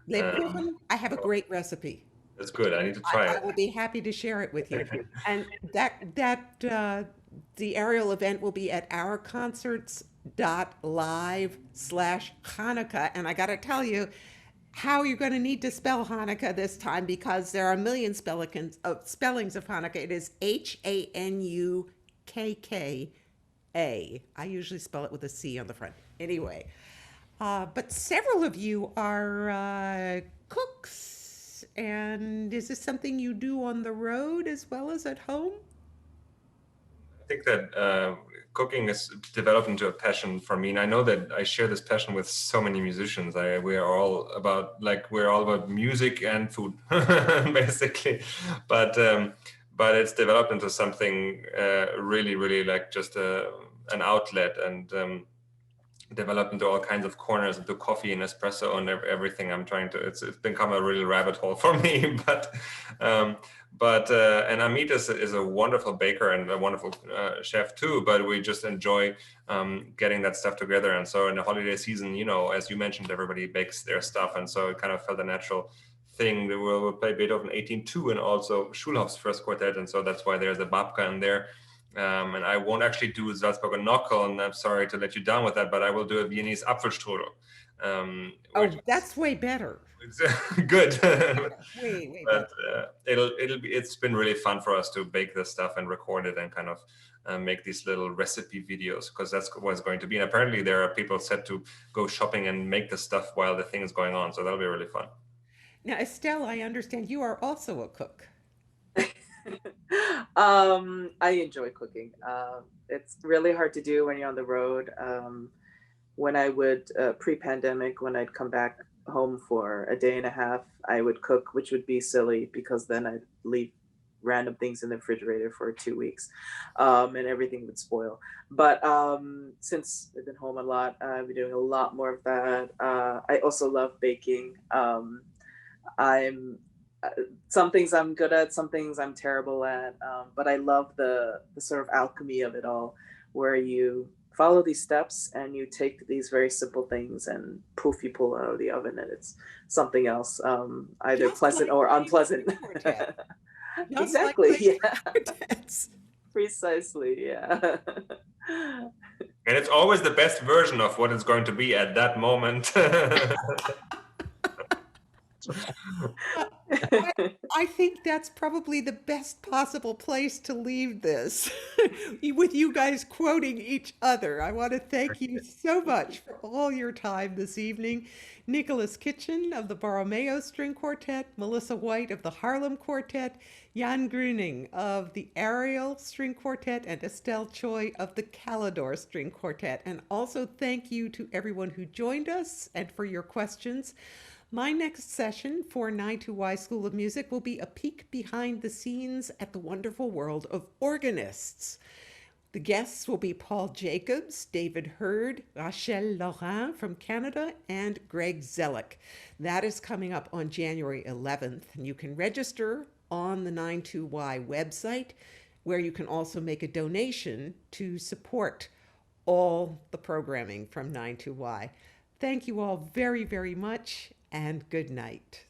Lebkuchen, I have a great recipe. That's good. I need to try I it. will be happy to share it with you. And the aerial event will be at ourconcerts.live/Hanukkah. And I got to tell you how you're going to need to spell Hanukkah this time because there are a million spellings of Hanukkah. It is Hanukka. I usually spell it with a C on the front. Anyway, but several of you are cooks. And is this something you do on the road as well as at home? I think that cooking has developed into a passion for me, and I know that I share this passion with so many musicians. We're all about music and food, basically. But it's developed into something really, really like just an outlet, and developed into all kinds of corners, into coffee and espresso and everything. I'm trying to. It's become a real rabbit hole for me, but. And Amit is a wonderful baker and a wonderful chef too, but we just enjoy getting that stuff together. And so in the holiday season, as you mentioned, everybody bakes their stuff. And so it kind of felt a natural thing that we'll play Beethoven 18-2 and also Schulhoff's first quartet. And so that's why there's a babka in there. And I won't actually do Salzburger Nockel, and I'm sorry to let you down with that, but I will do a Viennese Apfelstrudel. That's way better. Good. Way but it's been really fun for us to bake this stuff and record it and kind of make these little recipe videos, because that's what it's going to be. And apparently there are people set to go shopping and make this stuff while the thing is going on, so that'll be really fun. Now, Estelle, I understand you are also a cook. I enjoy cooking. It's really hard to do when you're on the road. When I would, pre-pandemic, when I'd come back home for a day and a half, I would cook, which would be silly because then I'd leave random things in the refrigerator for 2 weeks, and everything would spoil. But since I've been home a lot, I've been doing a lot more of that. I also love baking. Some things I'm good at, some things I'm terrible at, but I love the sort of alchemy of it all, where you follow these steps and you take these very simple things and poof, you pull out of the oven and it's something else, either Just pleasant like or unpleasant. Exactly. Like yeah. Precisely. Yeah. And it's always the best version of what it's going to be at that moment. I think that's probably the best possible place to leave this with you guys quoting each other. I want to thank you so much for all your time this evening. Nicholas Kitchen of the Borromeo String Quartet, Melissa White of the Harlem Quartet, Jan Grüning of the Ariel String Quartet, and Estelle Choi of the Calidore String Quartet. And also thank you to everyone who joined us and for your questions. My next session for 9to Y School of Music will be a peek behind the scenes at the wonderful world of organists. The guests will be Paul Jacobs, David Hurd, Rachel Laurin from Canada, and Greg Zellick. That is coming up on January 11th, and you can register on the 92Y website, where you can also make a donation to support all the programming from 92Y. Thank you all very, very much, and good night.